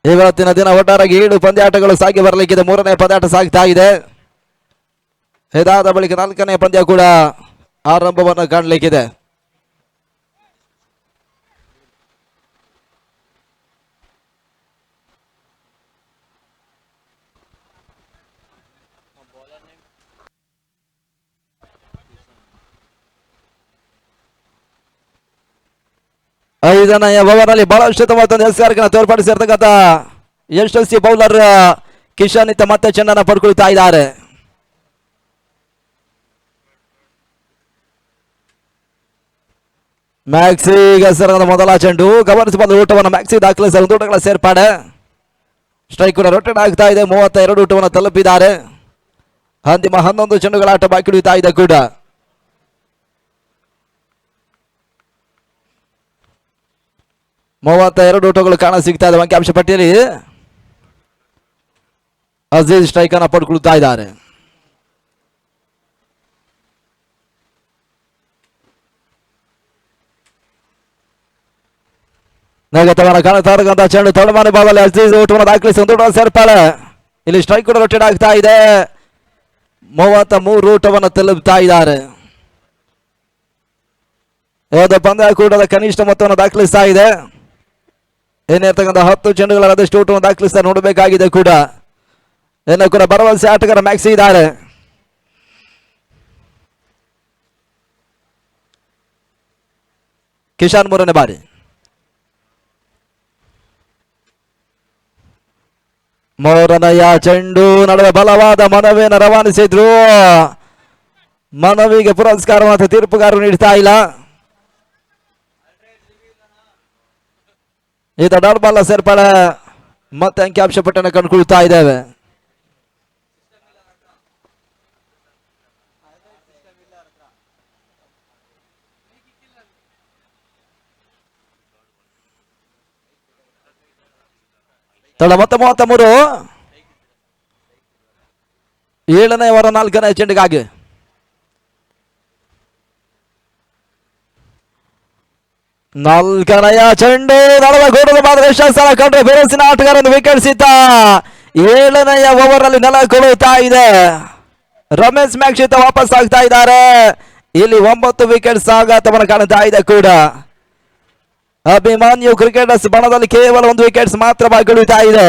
ಇವತ್ತಿನ ದಿನ ಒಟ್ಟಾರೆಯಾಗಿ 7 ಪಂದ್ಯಾಟಗಳು ಸಾಗಿ ಬರಲಿಕ್ಕಿದೆ. 3ನೇ ಪಂದ್ಯಾಟ ಸಾಗ್ತಾ ಇದೆ. ಇದಾದ ಬಳಿಕ 4ನೇ ಪಂದ್ಯ ಕೂಡ ಆರಂಭವನ್ನು ಕಾಣಲಿಕ್ಕಿದೆ. ಐದನೆಯ ಓವರ್ನಲ್ಲಿ ಬಹಳಷ್ಟು ಮತ್ತೊಂದು ಎಸ್ಆರ್ಗೆ ತೋರ್ಪಡಿಸಿರ್ತಕ್ಕಂಥ ಯಶಸ್ವಿ ಬೌಲರ್ ಕಿಶನ್ ಮತ್ತೆ ಚೆಂಡನ್ನು ಪಡ್ಕೊಳ್ತಾ ಇದ್ದಾರೆ. ಮ್ಯಾಕ್ಸಿ ಹೆಸರಾದ ಮೊದಲ ಚೆಂಡು ಗಮನಿಸಬಹುದು. ಊಟವನ್ನು ಮ್ಯಾಕ್ಸಿ ದಾಖಲಿಸಿದ 1 ಊಟಗಳ ಸೇರ್ಪಾಡೆ. ಸ್ಟ್ರೈಕ್ ಕೂಡ ರೊಟೇಟ್ ಆಗ್ತಾ ಇದೆ. 32 ಊಟವನ್ನು ತಲುಪಿದ್ದಾರೆ. ಅಂತಿಮ 11 ಚೆಂಡುಗಳ ಆಟ ಬಾಕಿ ಉಳಿತಾ ಇದೆ ಕೂಡ. ಮೂವತ್ತೆರಡು ಊಟಗಳು ಕಾಣ ಸಿಗ್ತಾ ಇದೆ ಅಂಕಿಅಂಶ ಪಟ್ಟಿಯಲ್ಲಿ. ಅಜೀಜ್ ಸ್ಟ್ರೈಕ್ ಅನ್ನು ಪಡ್ಕೊಳ್ತಾ ಇದ್ದಾರೆ. ನಗತವನ್ನ ಕಾಣುತ್ತಾ ಇರತಕ್ಕಂಥ ಚೆಂಡು ತಳಮಾರಿ ಬಾಲಲ್ಲಿ ಅಜೀಜ್ ಊಟವನ್ನು ದಾಖಲಿಸಿ 1 ಊಟ ಸೇರ್ಪಾಳೆ. ಇಲ್ಲಿ ಸ್ಟ್ರೈಕ್ ಕೂಡ ರೊಟೇಟ್ ಆಗ್ತಾ ಇದೆ. 33 ಊಟವನ್ನು ತಲುಪ್ತಾ ಇದ್ದಾರೆ. ಇವತ್ತು ಪಂದ್ಯಾಕೂಟದ ಕನಿಷ್ಠ ಮೊತ್ತವನ್ನು ದಾಖಲಿಸ್ತಾ ಇದೆ. ಏನಿರ್ತಕ್ಕಂಥ 10 ಚೆಂಡುಗಳ ಅದಷ್ಟು ಊಟವನ್ನು ದಾಖಲಿಸ್ತಾ ನೋಡಬೇಕಾಗಿದೆ ಕೂಡ. ಇನ್ನು ಕೂಡ ಭರವಸೆ ಆಟಗಾರ ಮ್ಯಾಕ್ಸಿ ಇದ್ದಾರೆ. ಕಿಶಾನ್ 3ನೇ ಬಾರಿ. ಮೂರನೆಯ ಚೆಂಡು ನಡುವೆ ಬಲವಾದ ಮನವಿಯನ್ನು ರವಾನಿಸಿದ್ರು. ಮನವಿಗೆ ಪುರಸ್ಕಾರ ಮತ್ತು ತೀರ್ಪುಗಾರರು ನೀಡ್ತಾ ಇಲ್ಲ. ಈತ ಡಾಟ್ ಬಾಲ್ ಸೇರ್ಪಡೆ ಮತ್ತೆ ಅಂಕಿಅಂಶ ಪಟ್ಟಣ ಕಂಡುಕೊಳ್ತಾ ಇದ್ದೇವೆ. ತಡ ಮತ್ತೆ 33. 7ನೇ ಓವರ್ 4ನೇ ಚೆಂಡಿಗಾಗಿ ನಾಲ್ಕನೆಯ ಚೆಂಡು ನಡುವೆ ಗೋಡದ ಮಾತ್ರ ಯಶಸ್ಸನ್ನು ಕಂಡ್ರೆ ಬೇರೆಸಿನ ಆಟಗಾರನ್ನು ವಿಕೆಟ್ ಸಿದ್ಧ. 7ನೇ ಓವರ್ ಅಲ್ಲಿ ನೆಲ ಕೊಡುತ್ತಾ ಇದೆ. ರಮೇಶ್ ಮ್ಯಾಕ್ಷಿತ ವಾಪಸ್ ಆಗ್ತಾ ಇದ್ದಾರೆ. ಇಲ್ಲಿ 9 ವಿಕೆಟ್ಸ್ ಆಘಾತವನ್ನು ಕಾಣ್ತಾ ಇದೆ ಕೂಡ. ಅಭಿಮನ್ಯು ಕ್ರಿಕೆಟರ್ಸ್ ಬಣದಲ್ಲಿ ಕೇವಲ 1 ವಿಕೆಟ್ಸ್ ಮಾತ್ರ ಬಾಕಿ ಉಳಿತಾ ಇದೆ.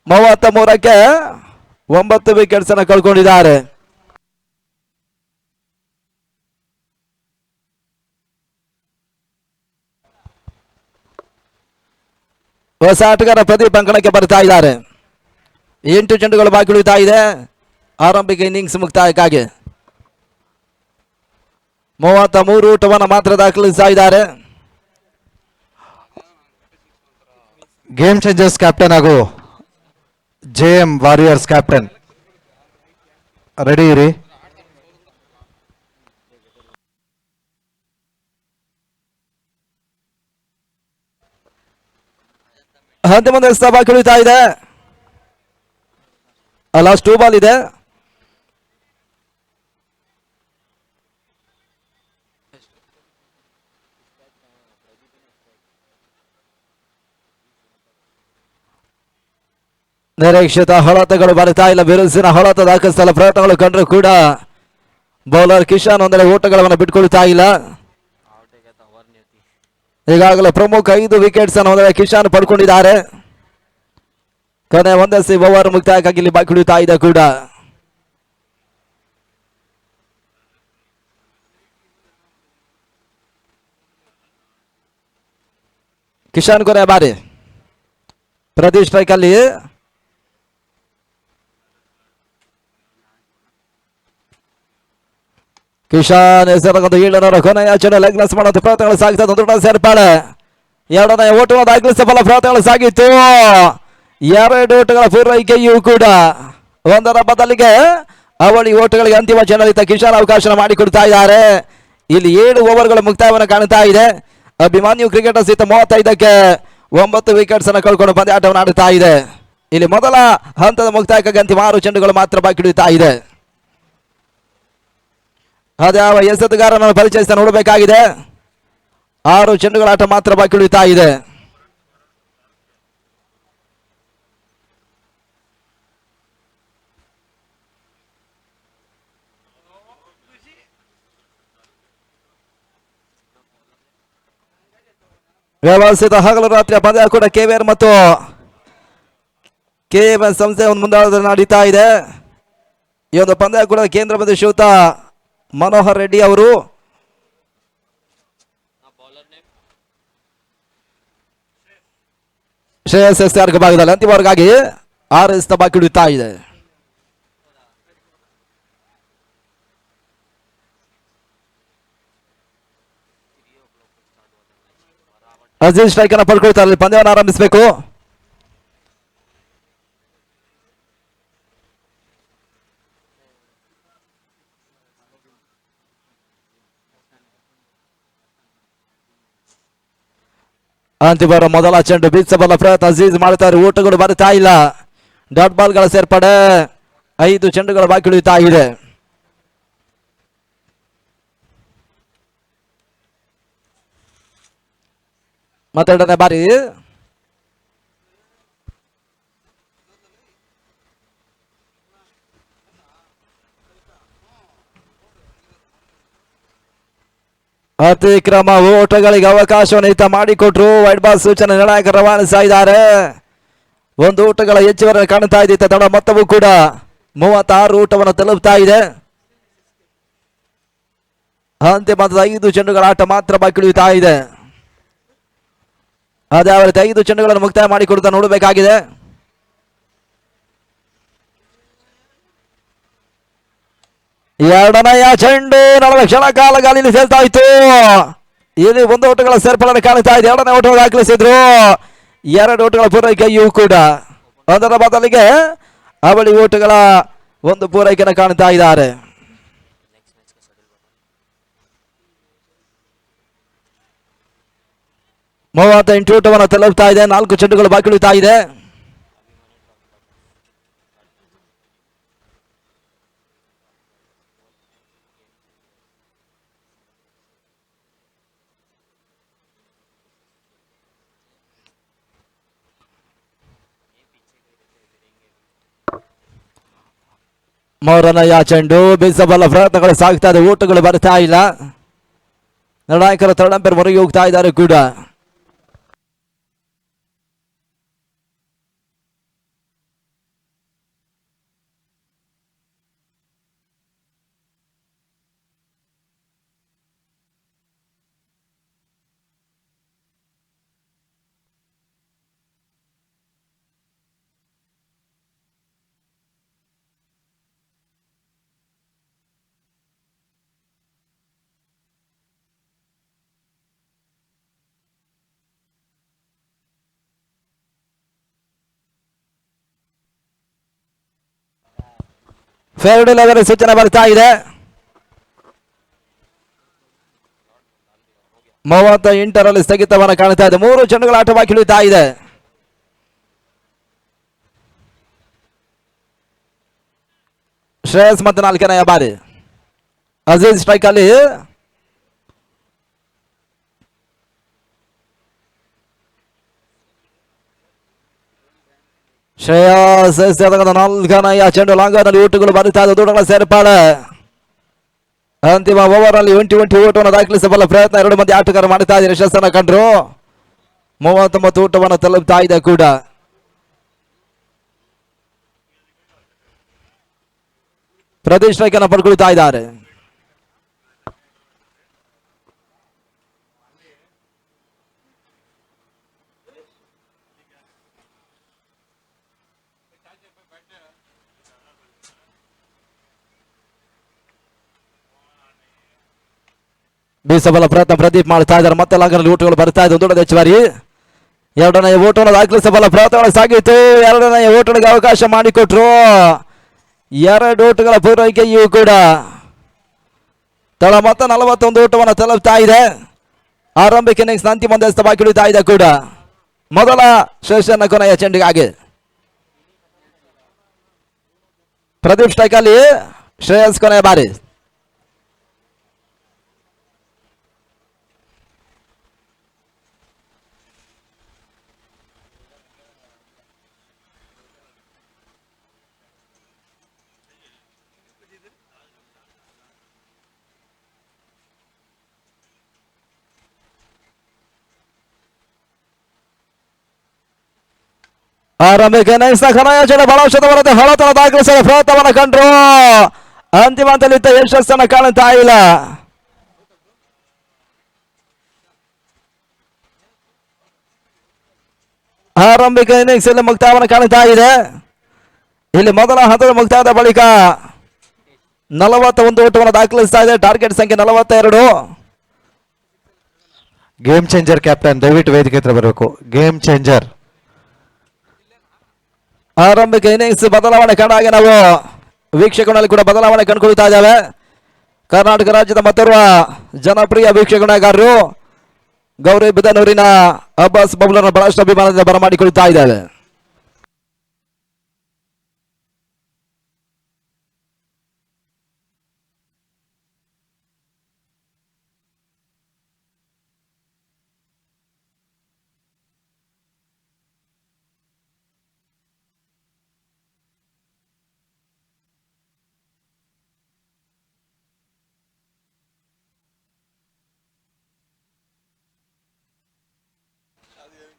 33ಕ್ಕೆ 9 ವಿಕೆಟ್ಸ್ ಅನ್ನು ಕಳ್ಕೊಂಡಿದ್ದಾರೆ. ಹೊಸ ಆಟಗಾರ ಪ್ರದೀಪ್ ಅಂಕಣಕ್ಕೆ ಬರ್ತಾ ಇದ್ದಾರೆ. 8 ಚೆಂಡುಗಳು ಬಾಕಿ ಉಳಿತಾ ಇದೆ ಆರಂಭಿಕ ಇನ್ನಿಂಗ್ಸ್ ಮುಕ್ತಾಯಕ್ಕಾಗಿ. 33 ಓಟವನ್ನು ಮಾತ್ರ ದಾಖಲಿಸ್ತಾ ಇದ್ದಾರೆ. ಗೇಮ್ ಚೇಂಜರ್ಸ್ ಕ್ಯಾಪ್ಟನ್ ಹಾಗೂ JM ವಾರಿಯರ್ಸ್ ಕ್ಯಾಪ್ಟನ್ ರೆಡಿ ಇರಿ. ಹಂತ ಬಾಕಿ ಉಳಿತಾ ಇದೆ. ಲಾಸ್ಟ್ 2 ಬಾಲ್ ಇದೆ. ನಿರೀಕ್ಷಿತ ಹೊಳತಗಳು ಬರ್ತಾ ಇಲ್ಲ. ಬಿರುಸಿನ ಹೊಳತ ದಾಖಲಿಸಲು ಪ್ರಯತ್ನಗಳು ಕಂಡ್ರು ಕೂಡ ಬೌಲರ್ ಕಿಶನ್ ಒಂದೆಡೆ ಓಟಗಳನ್ನು ಬಿಟ್ಕೊಳ್ತಾ ಇಲ್ಲ. आउट है क्या था ओवर नहीं होती. ಈಗಾಗಲೇ ಪ್ರಮುಖ 5 ವಿಕೆಟ್ಸ್ ಅನ್ನು ಒಂದೆಡೆ ಕಿಶನ್ ಪಡ್ಕೊಂಡಿದ್ದಾರೆ. ಕೊನೆ ಒಂದೆಸಿ ಓವರ್ ಮುಕ್ತಾಯಕ್ಕಾಗಿ ಇಲ್ಲಿ ಬಾಕಿ ಉಳಿತಾ ಇದೆ ಕೂಡ. ಕಿಶನ್ ಕೊನೆ ಬಾರಿ ಪ್ರತಿ ಸ್ಟ್ರೈಕ್ ಅಲ್ಲಿ ಕಿಶನ್ ಹೆಸರಗೊಂದು 7 ಕೊನೆಯ ಚೆಂಡು ಲೆಗ್ಲೆಸ್ ಮಾಡುವಂತ ಪ್ರಯತ್ನಗಳು ಸಾಗಿತ್ತು. ಒಂದು ದೊಡ್ಡ ಸೇರ್ಪಾಡೆ. 2ನೇ ಓಟವನ್ನು ದಾಖಲಿಸಬಲ್ಲ ಪ್ರಯತ್ನಗಳು ಸಾಗಿತ್ತು. 2 ಓಟಗಳ ಪೂರೈಕೆಯೂ ಕೂಡ. 1ರ ಬದಲಿಗೆ ಅವಳಿ ಓಟಗಳಿಗೆ ಅಂತಿಮ ಚೆಂಡಲಿತ ಕಿಶನ್ ಅವಕಾಶ ಮಾಡಿಕೊಡ್ತಾ ಇದ್ದಾರೆ. ಇಲ್ಲಿ 7 ಓವರ್ಗಳ ಮುಕ್ತಾಯವನ್ನು ಕಾಣ್ತಾ ಇದೆ. ಅಭಿಮನ್ಯು ಕ್ರಿಕೆಟರ್ಸ್ 35ಕ್ಕೆ 9 ವಿಕೆಟ್ಸ್ ಅನ್ನು ಕಳ್ಕೊಂಡು ಪಂದ್ಯಾಟವನ್ನು ಆಡುತ್ತಾ ಇದೆ. ಇಲ್ಲಿ ಮೊದಲ ಹಂತದ ಮುಕ್ತಾಯಕ್ಕಾಗಿ ಅಂತಿಮ 6 ಚೆಂಡುಗಳು ಮಾತ್ರ ಬಾಕಿ ಉಳಿತಾ ಇದೆ. ಅದ್ಯಾವ ಎಸೆತಗಾರನನ್ನು ಪರಿಚಯಿಸ್ತಾ ನೋಡಬೇಕಾಗಿದೆ. 6 ಚೆಂಡುಗಳ ಆಟ ಮಾತ್ರ ಬಾಕಿ ಉಳಿತಾ ಇದೆ. ವ್ಯವಸ್ಥಿತ ಹಗಲು ರಾತ್ರಿಯ ಪಂದ್ಯ ಕೂಡ KVR ಮತ್ತು KMS ಸಂಸ್ಥೆ ಒಂದು ಮುಂದಾಳದಲ್ಲಿ ನಡೀತಾ ಇದೆ. ಈ ಒಂದು ಪಂದ್ಯ ಕೂಡ ಕೇಂದ್ರ ಬಿಂದು ಶ್ರೀಯುತ ಮನೋಹರ್ ರೆಡ್ಡಿ ಅವರು ಶ್ರೇಯಸ್ SR ಭಾಗದಲ್ಲಿ ಅಂತಿಮವರೆಗಾಗಿ 6 ಎಸೆತ ಬಾಕಿ ಉಳಿತಾ ಇದೆ. ಅಜೀಜ್ ಸ್ಟ್ರೈಕ್ ಅನ್ನು ಪಡ್ಕೊಳ್ತಾರೆ. ಪಂದ್ಯವನ್ನು ಆರಂಭಿಸಬೇಕು. ಅಂತಿಮರ ಮೊದಲ ಚೆಂಡು ಬೀಸಬಲ್ಲ ಪ್ರಯತ್ನ ಅಜೀಜ್ ಮಾಡ್ತಾರೆ. ಓಟಗಳು ಬರ್ತಾ ಇಲ್ಲ. ಡಾಟ್ ಬಾಲ್ಗಳ ಸೇರ್ಪಡೆ. 5 ಚೆಂಡುಗಳು ಬಾಕಿ ಉಳಿತಾ ಇದೆ. ಮತ್ತೆರಡನೇ ಬಾರಿ ಅತಿಕ್ರಮ ಓಟಗಳಿಗೆ ಅವಕಾಶವನ್ನು ಈತ ಮಾಡಿಕೊಟ್ರು. ವೈಡ್ ಬಾಲ್ ಸೂಚನೆ ನಿರ್ಣಾಯಕ ರವಾನಿಸ್ತಾ ಇದ್ದಾರೆ. 1 ಓಟಗಳ ಹೆಚ್ಚುವರಿ ಕಾಣ್ತಾ ಇದೆ. ತಡ ಮೊತ್ತವೂ ಕೂಡ 36 ಓಟವನ್ನು ತಲುಪ್ತಾ ಇದೆ. ಅಂತಿಮ 5 ಚೆಂಡುಗಳ ಆಟ ಮಾತ್ರ ಬಾಕಿ ಉಳಿತಾ ಇದೆ. ಅದೇ ರೀತಿ 5 ಚೆಂಡುಗಳನ್ನು ಮುಕ್ತಾಯ ಮಾಡಿಕೊಡ್ತಾ ನೋಡಬೇಕಾಗಿದೆ. ಎರಡನೆಯ ಚೆಂಡು 40 ಕ್ಷಣ ಕಾಲ ಗಾಳಿಯಲ್ಲಿ ಸೇರ್ತಾ ಇತ್ತು. ಇಲ್ಲಿ 1 ಓಟಗಳ ಸೇರ್ಪಡೆ ಕಾಣ್ತಾ ಇದೆ. 2ನೇ ಓಟವನ್ನು ದಾಖಲಿಸಿದ್ರು. 2 ಓಟಗಳ ಪೂರೈಕೆಯೂ ಕೂಡ. 1ರ ಬದಲಿಗೆ ಅವಳಿ ಓಟಗಳ ಒಂದು ಪೂರೈಕೆಯನ್ನು ಕಾಣ್ತಾ ಇದ್ದಾರೆ. नेक्स्ट मैच का शेड्यूल बताओ. 38 ಓಟವನ್ನು ತಲುಪ್ತಾ ಇದೆ. 4 ಚೆಂಡುಗಳು ಬಾಕಿ ಉಳಿತಾ ಇದೆ. ಮೂರನೆಯ ಚೆಂಡು ಬೀಸಬಲ್ಲ ಪ್ರಯತ್ನಗಳು ಸಾಗ್ತಾ ಇದೆ, ಊಟಗಳು ಬರ್ತಾ ಇಲ್ಲ. ನಿರ್ಣಾಯಕರು ಥರ್ಡ್ ಅಂಪೈರ್ ಹೊರಗೆ ಹೋಗ್ತಾ ಇದ್ದಾರೆ ಕೂಡ. ಫೇರ್ಡ್ ಲೆವೆಲ್ ಸೂಚನೆ ಬರ್ತಾ ಇದೆ. 38ರಲ್ಲಿ ಸ್ಥಗಿತವನ್ನು ಕಾಣ್ತಾ ಇದೆ. 3 ಚೆಂಡುಗಳ ಆಟವಾಗಿ ಇಳಿತಾ ಇದೆ. ಶ್ರೇಯಸ್ ಮತ್ತೆ 4ನೇ ಬಾರಿ ಅಜೀಜ್ ಸ್ಟ್ರೈಕ್ ಅಲ್ಲಿ. ಶ್ರೇಯಸ್ 4ನೇ ಚೆಂಡು ಲಾಂಗನಲ್ಲಿ ಊಟಗಳು ಬರುತ್ತಾ ಇದೆ. ದೂರಗಳ ಸೇರ್ಪಾಡೆ. ಅಂತಿಮ ಓವರ್ ಅಲ್ಲಿ 20 ಓಟವನ್ನು ದಾಖಲಿಸಬಲ್ಲ ಪ್ರಯತ್ನ 2 ಮಂದಿ ಆಟಗಾರರು ಮಾಡುತ್ತಾ ಇದ್ದಾರೆ. ಯಶಸ್ಸನ್ನು ಕಂಡ್ರು. 39 ಓಟವನ್ನು ತಲುಪ್ತಾ ಇದೆ ಕೂಡ. ಪ್ರದೀಶ್ ಸ್ಟ್ರೈಕ್ ಅನ್ನು ಪಡ್ಕೊಳ್ತಾ ಇದ್ದಾರೆ. ಬೀಸಬಲ್ಲ ಪ್ರಯತ್ನ ಪ್ರದೀಪ್ ಮಾಡ್ತಾ ಇದ್ದಾರೆ. ಮತ್ತೆ ಲಾಂಗನಲ್ಲಿ ಊಟಗಳು ಬರ್ತಾ ಇದೆ. ದೊಡ್ಡ ಹೆಚ್ಚುವರಿ 2ನೇ ಓಟವನ್ನು ದಾಖಲಿಸಬಲ್ಲ ಪ್ರಯತ್ನಗಳು ಸಾಗಿತ್ತು. 2ನೇ ಓಟಗಳಿಗೆ ಅವಕಾಶ ಮಾಡಿಕೊಟ್ರು. 2 ಓಟಗಳ ಪೂರೈಕೆಯೂ ಕೂಡ ತಳ ಮತ್ತೆ 41 ಓಟವನ್ನು ತಲುಪ್ತಾ ಇದೆ. ಆರಂಭಿಕ ಇನ್ನಿಂಗ್ಸ್ ಅಂತಿಮ ಹಂತವಾಗಿ ಇಳಿತಾ ಇದೆ ಕೂಡ. ಮೊದಲ ಸೆಷನ್ ಕೊನೆಯ ಚೆಂಡಿಗಾಗಿ ಪ್ರದೀಪ್ ಸ್ಟ್ರೈಕ್ ಅಲ್ಲಿ. ಶ್ರೇಯಸ್ ಕೊನೆಯ ಬಾರಿ. ಆರಂಭಿಕ ಇನ್ನಿಂಗ್ಸ್ ಕೊನೆಯ ಚೆಂಡು ಬಹಳ ಶತಮಾನದ ಹೊಳತನ ದಾಖಲಿಸಿದ ಪ್ರಯತ್ನವನ್ನು ಕಂಡ್ರು. ಅಂತಿಮ ಹಂತದಲ್ಲಿ ಯಶಸ್ಸನ್ನು ಕಾಣುತ್ತಾ ಇಲ್ಲ. ಆರಂಭಿಕ ಇನ್ನಿಂಗ್ಸ್ ಇಲ್ಲಿ ಮುಕ್ತಾಯವನ್ನು ಕಾಣುತ್ತಾ ಇದೆ. ಇಲ್ಲಿ ಮೊದಲ ಹಂತದ ಮುಕ್ತಾಯದ ಬಳಿಕ 41 ಓಟವನ್ನು ದಾಖಲಿಸ್ತಾ ಇದೆ. ಟಾರ್ಗೆಟ್ ಸಂಖ್ಯೆ 42. ಗೇಮ್ ಚೇಂಜರ್ ಕ್ಯಾಪ್ಟನ್ ದಯವಿಟ್ಟು ವೇದಿಕೆ ಹತ್ರ ಬರಬೇಕು. Game changer. ಆರಂಭಿಕ ಇನ್ನಿಂಗ್ಸ್ ಬದಲಾವಣೆ ಕಂಡಾಗ ನಾವು ವೀಕ್ಷಕರಲ್ಲಿ ಕೂಡ ಬದಲಾವಣೆ ಕಂಡುಕೊಳ್ತಾ ಇದ್ದಾವೆ. ಕರ್ನಾಟಕ ರಾಜ್ಯದ ಮತ್ತೋರ್ವ ಜನಪ್ರಿಯ ವೀಕ್ಷಕಗಾರರು ಗೌರಿಬಿದನೂರಿನ ಅಬ್ಬಾಸ್ ಬಬ್ಲರ್ ಬಹಳಷ್ಟು ಅಭಿಮಾನದಿಂದ ಬರಮಾಡಿಕೊಳ್ತಾ ಇದ್ದಾರೆ.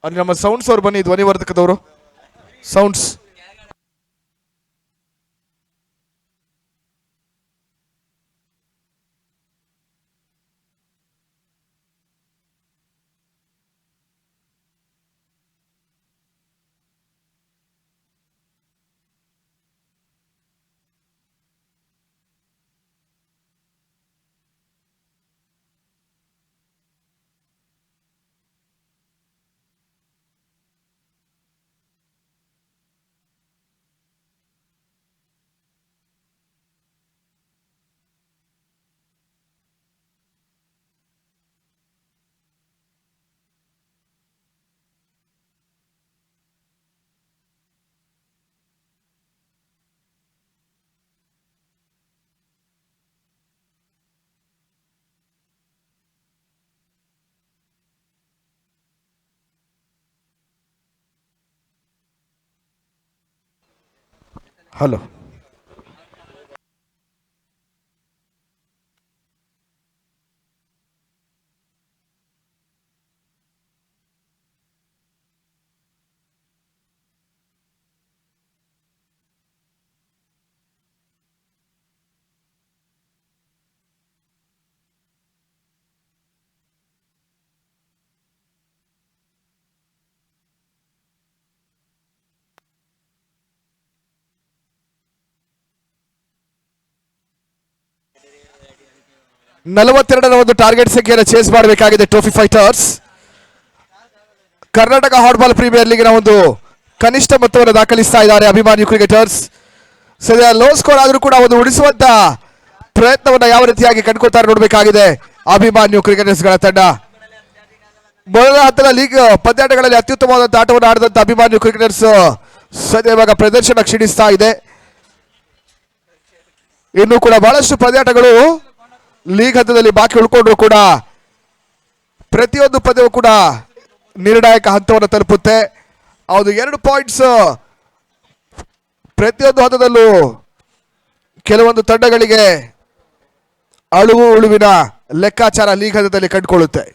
ಅಲ್ಲಿ ನಮ್ಮ ಸೌಂಡ್ಸ್ ಅವ್ರು ಬನ್ನಿ, ಧ್ವನಿವರ್ಧಕದವರು. Sounds hello. 42ರ ಒಂದು ಟಾರ್ಗೆಟ್ ಸಂಖ್ಯೆಯನ್ನು ಚೇಸ್ ಮಾಡಬೇಕಾಗಿದೆ ಟ್ರೋಫಿ ಫೈಟರ್ಸ್. ಕರ್ನಾಟಕ ಹಾಟ್ಬಾಲ್ ಪ್ರೀಮಿಯರ್ ಲೀಗಿನ ಒಂದು ಕನಿಷ್ಠ ಮೊತ್ತವನ್ನು ದಾಖಲಿಸ್ತಾ ಇದ್ದಾರೆ ಅಭಿಮಾನಿ ಕ್ರಿಕೆಟರ್ಸ್. ಸದ್ಯ ಲೋ ಸ್ಕೋರ್ ಆದರೂ ಕೂಡ ಒಂದು ಉಳಿಸುವಂತ ಪ್ರಯತ್ನವನ್ನ ಯಾವ ರೀತಿಯಾಗಿ ಕಂಡುಕೊಳ್ತಾರೆ ನೋಡಬೇಕಾಗಿದೆ ಅಭಿಮಾನ್ಯು ಕ್ರಿಕೆಟರ್ಸ್ಗಳ ತಂಡ. ಮೊದಲ ಹಂತದ ಲೀಗ್ ಪಂದ್ಯಾಟಗಳಲ್ಲಿ ಅತ್ಯುತ್ತಮವಾದಂತಹ ಆಟವನ್ನು ಆಡಿದಂತ ಅಭಿಮಾನ್ಯು ಕ್ರಿಕೆಟರ್ಸ್ ಸದ್ಯ ಇವಾಗ ಪ್ರದರ್ಶನ ಕ್ಷೀಣಿಸ್ತಾ ಇದೆ. ಇನ್ನು ಕೂಡ ಬಹಳಷ್ಟು ಪಂದ್ಯಾಟಗಳು ಲೀಗ್ ಹಂತದಲ್ಲಿ ಬಾಕಿ ಉಳ್ಕೊಂಡ್ರು ಕೂಡ ಪ್ರತಿಯೊಂದು ಪಂದ್ಯವು ಕೂಡ ನಿರ್ಣಾಯಕ ಹಂತವನ್ನು ತಲುಪುತ್ತೆ. ಅದು 2 ಪಾಯಿಂಟ್ಸ್ ಪ್ರತಿಯೊಂದು ಹಂತದಲ್ಲೂ ಕೆಲವೊಂದು ತಂಡಗಳಿಗೆ ಅಳುವು ಉಳುವಿನ ಲೆಕ್ಕಾಚಾರ ಲೀಗ್ ಹಂತದಲ್ಲಿ ಕಂಡುಕೊಳ್ಳುತ್ತೆ.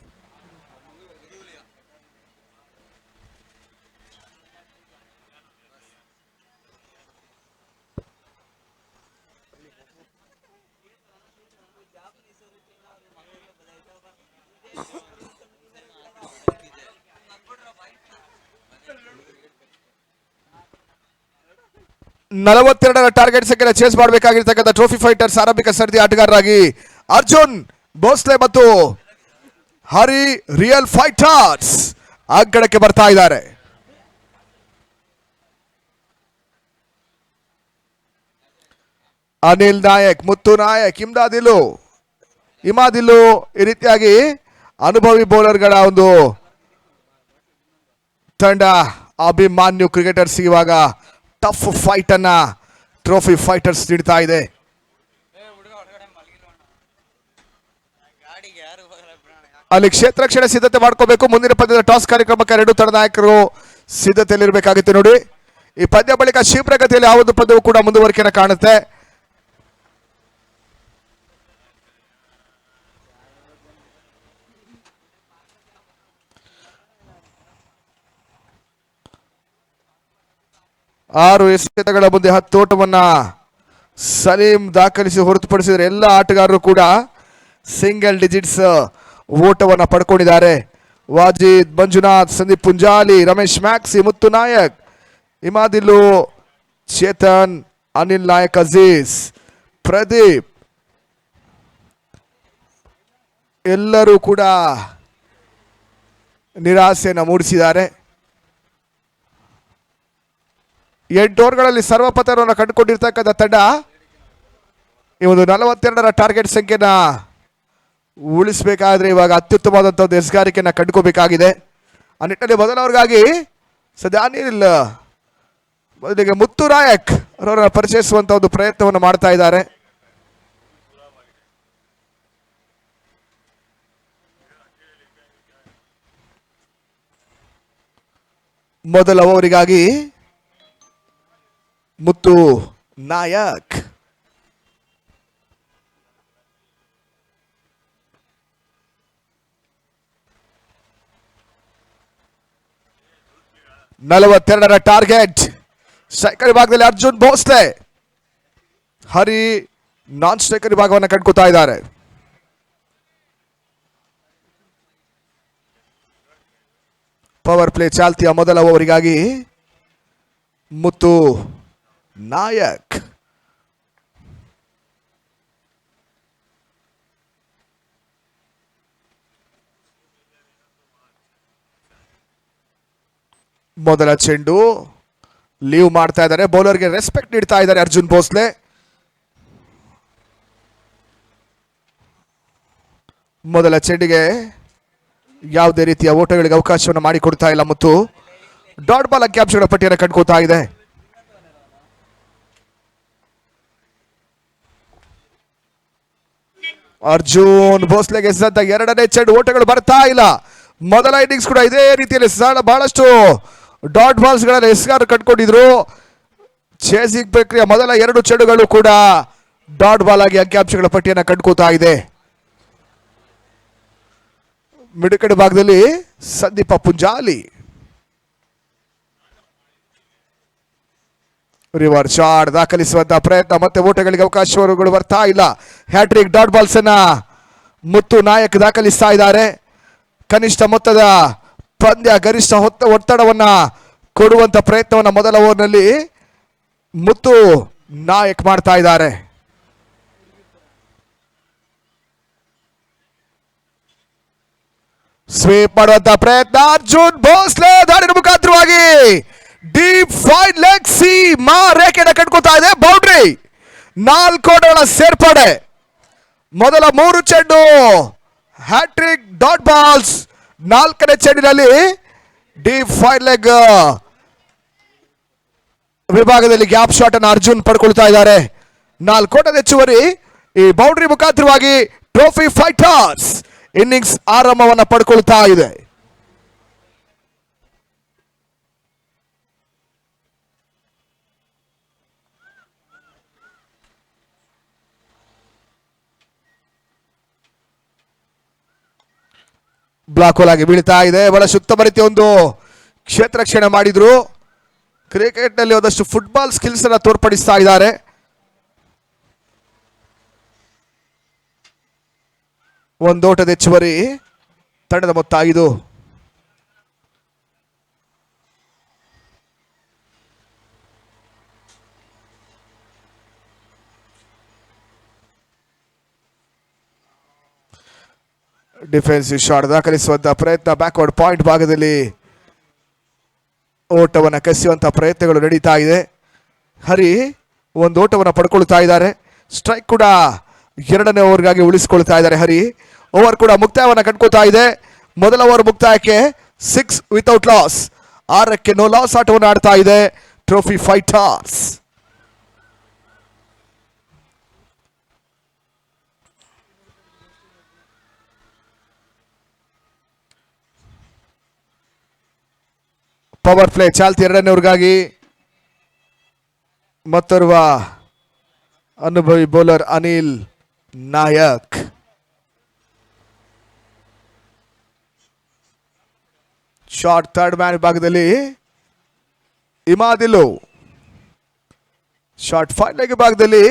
ನಲವತ್ತೆರಡರ ಟಾರ್ಗೆಟ್ ಸಂಖ್ಯೆ ಚೇಸ್ ಮಾಡಬೇಕಾಗಿರ್ತಕ್ಕಂಥ ಟ್ರೋಫಿ ಫೈಟರ್ಸ್ ಆರಂಭಿಕ ಸರದಿ ಆಟಗಾರರಾಗಿ ಅರ್ಜುನ್ ಭೋಸ್ಲೆ ಮತ್ತು ಹರಿ ರಿಯಲ್ ಫೈಟರ್ಸ್ ಅಂಕಣಕ್ಕೆ ಬರ್ತಾ ಇದ್ದಾರೆ. ಅನಿಲ್ ನಾಯಕ್, ಮುತ್ತು ನಾಯಕ್, ಇಮಾದಿಲ್ಲು ಈ ರೀತಿಯಾಗಿ ಅನುಭವಿ ಬೌಲರ್ಗಳ ಒಂದು ತಂಡ ಅಭಿಮಾನ್ಯು ಕ್ರಿಕೆಟರ್ಸ್ ಇವಾಗ ಟಫ್ ಫೈಟ್ ಅನ್ನ ಟ್ರೋಫಿ ಫೈಟರ್ಸ್ ನೀಡ್ತಾ ಇದೆ. ಅಲ್ಲಿ ಕ್ಷೇತ್ರ ರಕ್ಷಣೆ ಸಿದ್ಧತೆ ಮಾಡ್ಕೋಬೇಕು. ಮುಂದಿನ ಪಂದ್ಯದ ಟಾಸ್ ಕಾರ್ಯಕ್ರಮಕ್ಕೆ 2 ತಂಡ ನಾಯಕರು ಸಿದ್ಧತೆಯಲ್ಲಿರಬೇಕಾಗಿತ್ತು. ನೋಡಿ, ಈ ಪಂದ್ಯ ಬಳಿಕ ಶೀಘ್ರಗತಿಯಲ್ಲಿ ಆ ಒಂದು ಪಂದ್ಯವು ಕೂಡ ಮುಂದುವರಿಕೆಯನ್ನು ಕಾಣುತ್ತೆ. ಆರು ಎಸೆತಗಳ ಮುಂದೆ 10 ಓಟವನ್ನ ಸಲೀಂ ದಾಖಲಿಸಿ ಹೊರತುಪಡಿಸಿದರೆ ಎಲ್ಲ ಆಟಗಾರರು ಕೂಡ ಸಿಂಗಲ್ ಡಿಜಿಟ್ಸ್ ಓಟವನ್ನ ಪಡ್ಕೊಂಡಿದ್ದಾರೆ. ವಾಜಿದ್, ಮಂಜುನಾಥ್, ಸಂದೀಪ್ ಪುಂಜಾಲಿ, ರಮೇಶ್ ಮ್ಯಾಕ್ಸಿ, ಮುತ್ತು ನಾಯಕ್, ಇಮಾದಿಲ್ಲು, ಚೇತನ್, ಅನಿಲ್ ನಾಯಕ್, ಅಜೀಜ್, ಪ್ರದೀಪ್ ಎಲ್ಲರೂ ಕೂಡ ನಿರಾಸೆಯನ್ನು ಮೂಡಿಸಿದ್ದಾರೆ. 8 ಓವರ್ಗಳಲ್ಲಿ ಸರ್ವಪತನವನ್ನು ಕಂಡುಕೊಂಡಿರ್ತಕ್ಕಂಥ ತಂಡ ಈ ಒಂದು 42ರ ಟಾರ್ಗೆಟ್ ಸಂಖ್ಯೆನ ಉಳಿಸಬೇಕಾದ್ರೆ ಇವಾಗ ಅತ್ಯುತ್ತಮವಾದಂಥ ಒಂದು ಎಸ್ಗಾರಿಕೆಯನ್ನು ಕಂಡುಕೋಬೇಕಾಗಿದೆ. ಆ ನಿಟ್ಟಿನಲ್ಲಿ ಮೊದಲವರಿಗಾಗಿ ಸದ್ಯ ಅನಿಲ್ ಮೊದಲಿಗೆ ಮುತ್ತು ನಾಯಕ್ ಅವರನ್ನು ಪರಿಚಯಿಸುವಂಥ ಒಂದು ಪ್ರಯತ್ನವನ್ನು ಮಾಡ್ತಾ ಇದ್ದಾರೆ. ಮೊದಲ ಓವರಿಗಾಗಿ ಮುತ್ತು ನಾಯಕ್. ನಲವತ್ತೆರಡರ ಟಾರ್ಗೆಟ್. ಸ್ಟ್ರೈಕರ್ ವಿಭಾಗದಲ್ಲಿ ಅರ್ಜುನ್ ಭೋಸ್ಲೆ, ಹರಿ ನಾನ್ ಸ್ಟ್ರೈಕರ್ ವಿಭಾಗವನ್ನು ಕಂಡುಕೊತಾ ಇದ್ದಾರೆ. ಪವರ್ ಪ್ಲೇ ಚಾಲ್ತಿಯ ಮೊದಲ ಓವರಿಗಾಗಿ ಮುತ್ತು ನಾಯಕ್. ಮೊದಲ ಚೆಂಡು ಲೀವ್ ಮಾಡ್ತಾ ಇದ್ದಾರೆ. ಬೌಲರ್ಗೆ ರೆಸ್ಪೆಕ್ಟ್ ನೀಡ್ತಾ ಇದ್ದಾರೆ ಅರ್ಜುನ್ ಭೋಸ್ಲೆ. ಮೊದಲ ಚೆಂಡಿಗೆ ಯಾವುದೇ ರೀತಿಯ ಓಟಗಳಿಗೆ ಅವಕಾಶವನ್ನು ಮಾಡಿಕೊಡ್ತಾ ಇಲ್ಲ ಮತ್ತು ಡಾಟ್ ಬಾಲ್ ಅಂಕಿಅಂಶಗಳ ಪಟ್ಟಿಯನ್ನು ಕಂಡುಕೊತಾ ಇದೆ. ಅರ್ಜುನ್ ಭೋಸ್ಲೆಗೆ ಎಸೆದಂತ 2ನೇ ಚೆಂಡು, ಓಟಗಳು ಬರ್ತಾ ಇಲ್ಲ. ಮೊದಲ ಇನ್ನಿಂಗ್ಸ್ ಕೂಡ ಇದೇ ರೀತಿಯಲ್ಲಿ ಬಹಳಷ್ಟು ಡಾಟ್ ಬಾಲ್ಸ್ ಗಳ ಎಸ್ಗಾರ ಕಂಡುಕೊಂಡಿದ್ರು. ಚೇಸಿಂಗ್ ಪ್ರಕ್ರಿಯೆ ಮೊದಲ 2 ಚೆಂಡುಗಳು ಕೂಡ ಡಾಟ್ ಬಾಲ್ ಆಗಿ ಅಂಕಿಅಂಶಗಳ ಪಟ್ಟಿಯನ್ನು ಕಂಡುಕೊತಾ ಇದೆ. ಮಿಡುಕಡೆ ಭಾಗದಲ್ಲಿ ಸಂದೀಪ ಪುಂಜಾಲಿ ರಿವರ್ಸ್ ಶಾಟ್ ದಾಖಲಿಸುವಂತಹ ಪ್ರಯತ್ನ, ಮತ್ತೆ ಓಟಗಳಿಗೆ ಅವಕಾಶಗಳು ಬರ್ತಾ ಇಲ್ಲ. ಹ್ಯಾಟ್ರಿಕ್ ಡಾಟ್ ಬಾಲ್ಸ್ ಅನ್ನ ಮುತ್ತು ನಾಯಕ್ ದಾಖಲಿಸ್ತಾ ಇದ್ದಾರೆ. ಕನಿಷ್ಠ ಮೊತ್ತದ ಪಂದ್ಯ ಗರಿಷ್ಠ ಒತ್ತಡವನ್ನ ಕೊಡುವಂತ ಪ್ರಯತ್ನವನ್ನ ಮೊದಲ ಓವರ್ನಲ್ಲಿ ಮುತ್ತು ನಾಯಕ್ ಮಾಡ್ತಾ ಇದ್ದಾರೆ. ಸ್ವೀಪ್ ಮಾಡುವಂತ ಪ್ರಯತ್ನ ಅರ್ಜುನ್ ಭೋಸ್ಲೆ ದಾಳಿನ ಮುಖಾಂತರವಾಗಿ ಡೀಪ್ ಫೈಡ್ ಲೆಗ್ ಸಿ ಮಾ ರೇಖೆಯನ್ನು ಕಟ್ಕೋತಾ ಇದೆ. ಬೌಂಡ್ರಿ 4 ಓಟಗಳ ಸೇರ್ಪಡೆ. ಮೊದಲ 3 ಚೆಂಡು ಹ್ಯಾಟ್ರಿಕ್ ಡಾಟ್ ಬಾಲ್ಸ್. 4ನೇ ಚೆಂಡಿನಲ್ಲಿ ಡೀಪ್ ಫೈಡ್ ಲೆಗ್ ವಿಭಾಗದಲ್ಲಿ ಗ್ಯಾಪ್ ಶಾಟ್ ಅನ್ನು ಅರ್ಜುನ್ ಪಡ್ಕೊಳ್ತಾ ಇದ್ದಾರೆ. 4 ಓಟದ ಹೆಚ್ಚುವರಿ. ಈ ಬೌಂಡ್ರಿ ಮುಖಾಂತರವಾಗಿ ಟ್ರೋಫಿ ಫೈಟರ್ಸ್ ಇನ್ನಿಂಗ್ಸ್ ಆರಂಭವನ್ನು ಪಡ್ಕೊಳ್ತಾ ಇದೆ. ಬ್ಲಾಕ್ ಹೋಲ್ ಆಗಿ ಬೀಳ್ತಾ ಇದೆ. ಬಹಳ ಉತ್ತಮ ರೀತಿಯ ಒಂದು ಕ್ಷೇತ್ರ ರಕ್ಷಣೆ ಮಾಡಿದ್ರು. ಕ್ರಿಕೆಟ್ ನಲ್ಲಿ ಒಂದಷ್ಟು ಫುಟ್ಬಾಲ್ ಸ್ಕಿಲ್ಸ್ ಅನ್ನ ತೋರ್ಪಡಿಸ್ತಾ ಇದ್ದಾರೆ. ಒಂದು ಓಟದ ಹೆಚ್ಚುವರಿ. ತಂಡದ ಮೊತ್ತ 5. ಡಿಫೆನ್ಸಿವ್ ಶಾಟ್ ದಾಖಲಿಸುವಂತಹ ಪ್ರಯತ್ನ. ಬ್ಯಾಕ್ವರ್ಡ್ ಪಾಯಿಂಟ್ ಭಾಗದಲ್ಲಿ ಓಟವನ್ನು ಕಸಿಯುವಂತ ಪ್ರಯತ್ನಗಳು ನಡೀತಾ ಇದೆ. ಹರಿ ಒಂದು ಓಟವನ್ನು ಪಡ್ಕೊಳ್ತಾ ಇದ್ದಾರೆ. ಸ್ಟ್ರೈಕ್ ಕೂಡ 2ನೇ ಓವರ್ಗಾಗಿ ಉಳಿಸಿಕೊಳ್ತಾ ಇದ್ದಾರೆ. ಹರಿ ಓವರ್ ಕೂಡ ಮುಕ್ತಾಯವನ್ನು ಕಂಡ್ಕೊತಾ ಇದೆ. ಮೊದಲ ಓವರ್ ಮುಕ್ತಾಯಕ್ಕೆ 6 ವಿತೌಟ್ ಲಾಸ್, 6ಕ್ಕೆ ನೋ ಲಾಸ್ ಆಟವನ್ನು ಆಡ್ತಾ ಇದೆ ಟ್ರೋಫಿ ಫೈಟರ್ಸ್. ಪವರ್ ಪ್ಲೇ ಚಾಲ್ತಿ 2ನೇ ಓವರ್ಗಾಗಿ. ಮತ್ತೋರ್ವ ಅನುಭವಿ bowler Anil Nayak. Short third man ವಿಭಾಗದಲ್ಲಿ ಇಮಾದಿಲು. ಶಾರ್ಟ್ ಫೈವ್ ಲೆಗ್ ವಿಭಾಗದಲ್ಲಿ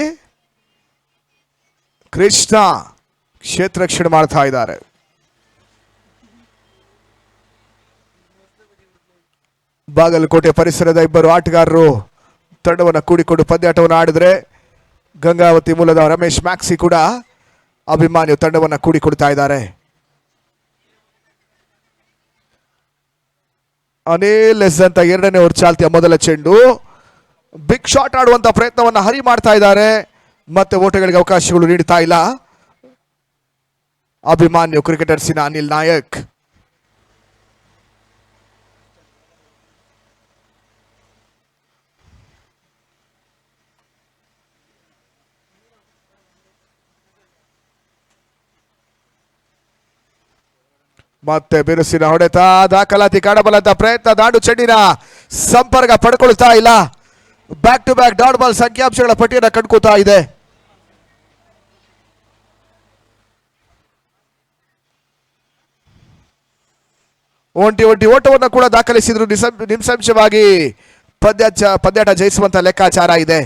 ಕೃಷ್ಣ ಕ್ಷೇತ್ರ ರಕ್ಷಣೆ ಮಾಡ್ತಾ ಇದ್ದಾರೆ. ಬಾಗಲಕೋಟೆ ಪರಿಸರದ ಇಬ್ಬರು ಆಟಗಾರರು ತಂಡವನ್ನು ಕೂಡಿಕೊಂಡು ಪಂದ್ಯಾಟವನ್ನು ಆಡಿದ್ರೆ ಗಂಗಾವತಿ ಮೂಲದ ರಮೇಶ್ ಮ್ಯಾಕ್ಸಿ ಕೂಡ ಅಭಿಮಾನಿಯು ತಂಡವನ್ನು ಕೂಡಿಕೊಡ್ತಾ ಇದ್ದಾರೆ. ಅನಿಲ್ ಎಸ್ ಅಂತ 2ನೇ ಓವರ್ ಚಾಲ್ತಿಯ ಮೊದಲ ಚೆಂಡು. ಬಿಗ್ ಶಾಟ್ ಆಡುವಂತ ಪ್ರಯತ್ನವನ್ನು ಹರಿ ಮಾಡ್ತಾ ಇದ್ದಾರೆ. ಮತ್ತೆ ಓಟಗಳಿಗೆ ಅವಕಾಶಗಳು ನೀಡ್ತಾ ಇಲ್ಲ ಅಭಿಮಾನ್ಯು ಕ್ರಿಕೆಟರ್ಸಿನ ಅನಿಲ್ ನಾಯಕ್. ಮತ್ತೆ ಬಿರುಸಿನ ಹೊಡೆತ, ದಾಖಲಾತಿ ಕಾಣಬಲ್ಲಂತ ಪ್ರಯತ್ನ. ದಾಂಡು ಚೆಂಡಿನ ಸಂಪರ್ಕ ಪಡ್ಕೊಳ್ತಾ ಇಲ್ಲ. Back to back dot ball ಸಂಖ್ಯಾಂಶಗಳ ಪಟ್ಟಿಯನ್ನು ಕಂಡ್ಕೋತಾ ಇದೆ. ಒಂಟಿ ಓಟವನ್ನು ಕೂಡ ದಾಖಲಿಸಿದ್ರು. ನಿಮಿಷಾಂಶವಾಗಿ ಪಂದ್ಯಾಟ ಜಯಿಸುವಂತ ಲೆಕ್ಕಾಚಾರ ಇದೆ.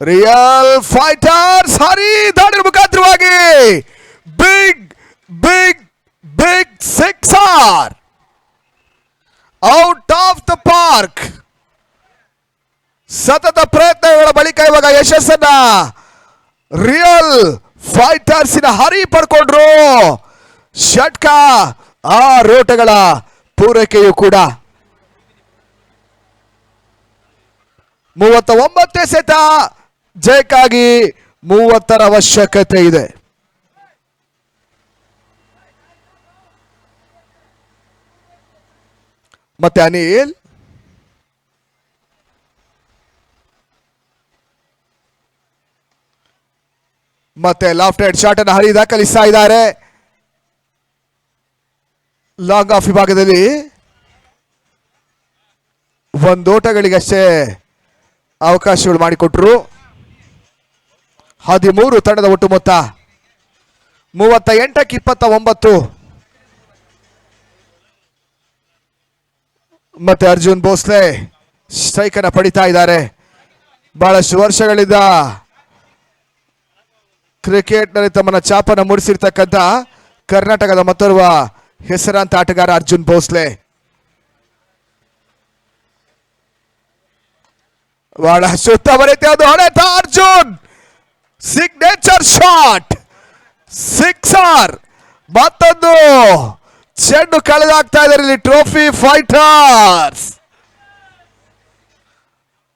ರಿಯಲ್ ಫೈಟರ್ಸ್ ಹರಿ ದಾಳಿಯ ಮುಖಾಂತರವಾಗಿ big big big sixer out of the park. ಸತತ ಪ್ರಯತ್ನಗಳ ಬಳಿಕ ಇವಾಗ ಯಶಸ್ಸನ್ನ ರಿಯಲ್ ಫೈಟರ್ಸಿನ ಹರಿ ಪಡ್ಕೊಂಡ್ರು. ಷಟ್ಕ, 6 ಓಟಗಳ ಪೂರೈಕೆಯೂ ಕೂಡ. 39 ಎಸೆತ, ಜಯಕ್ಕಾಗಿ 30ರ ಅವಶ್ಯಕತೆ ಇದೆ. ಮತ್ತೆ ಅನಿಲ್ ಮತ್ತೆ ಲಾಫ್ಟ್ ಹೆಡ್ ಶಾಟ್ ಅನ್ನು ಹರಿ ದಾಖಲಿಸ್ತಾ ಇದ್ದಾರೆ. ಲಾಂಗ್ ಆಫ್ ವಿಭಾಗದಲ್ಲಿ 1 ಓಟಗಳಿಗಷ್ಟೇ ಅವಕಾಶಗಳು ಮಾಡಿಕೊಟ್ರು. 13 ತಂಡದ ಒಟ್ಟು ಮೊತ್ತ. 38ಕ್ಕೆ 29. ಮತ್ತೆ ಅರ್ಜುನ್ ಭೋಸ್ಲೆ ಸ್ಟ್ರೈಕ್ ಅನ್ನು ಪಡಿತಾ ಇದ್ದಾರೆ. ಬಹಳಷ್ಟು ವರ್ಷಗಳಿಂದ ಕ್ರಿಕೆಟ್ ನಲ್ಲಿ ತಮ್ಮನ್ನ ಚಾಪನ್ನು ಮೂಡಿಸಿರ್ತಕ್ಕಂಥ ಕರ್ನಾಟಕದ ಮತ್ತೋರ್ವ ಹೆಸರಾಂತ ಆಟಗಾರ ಅರ್ಜುನ್ ಭೋಸ್ಲೆ. ಬಹಳ ಸುತ್ತ ಬರೀತೆ ಅದು ಹೊಡೆತ. Arjun signature shot, sixer. ಮತ್ತೊಂದು ಚೆಂಡು ಕಳೆದಾಗ್ತಾ ಇದ್ದಾರೆ ಇಲ್ಲಿ trophy fighters.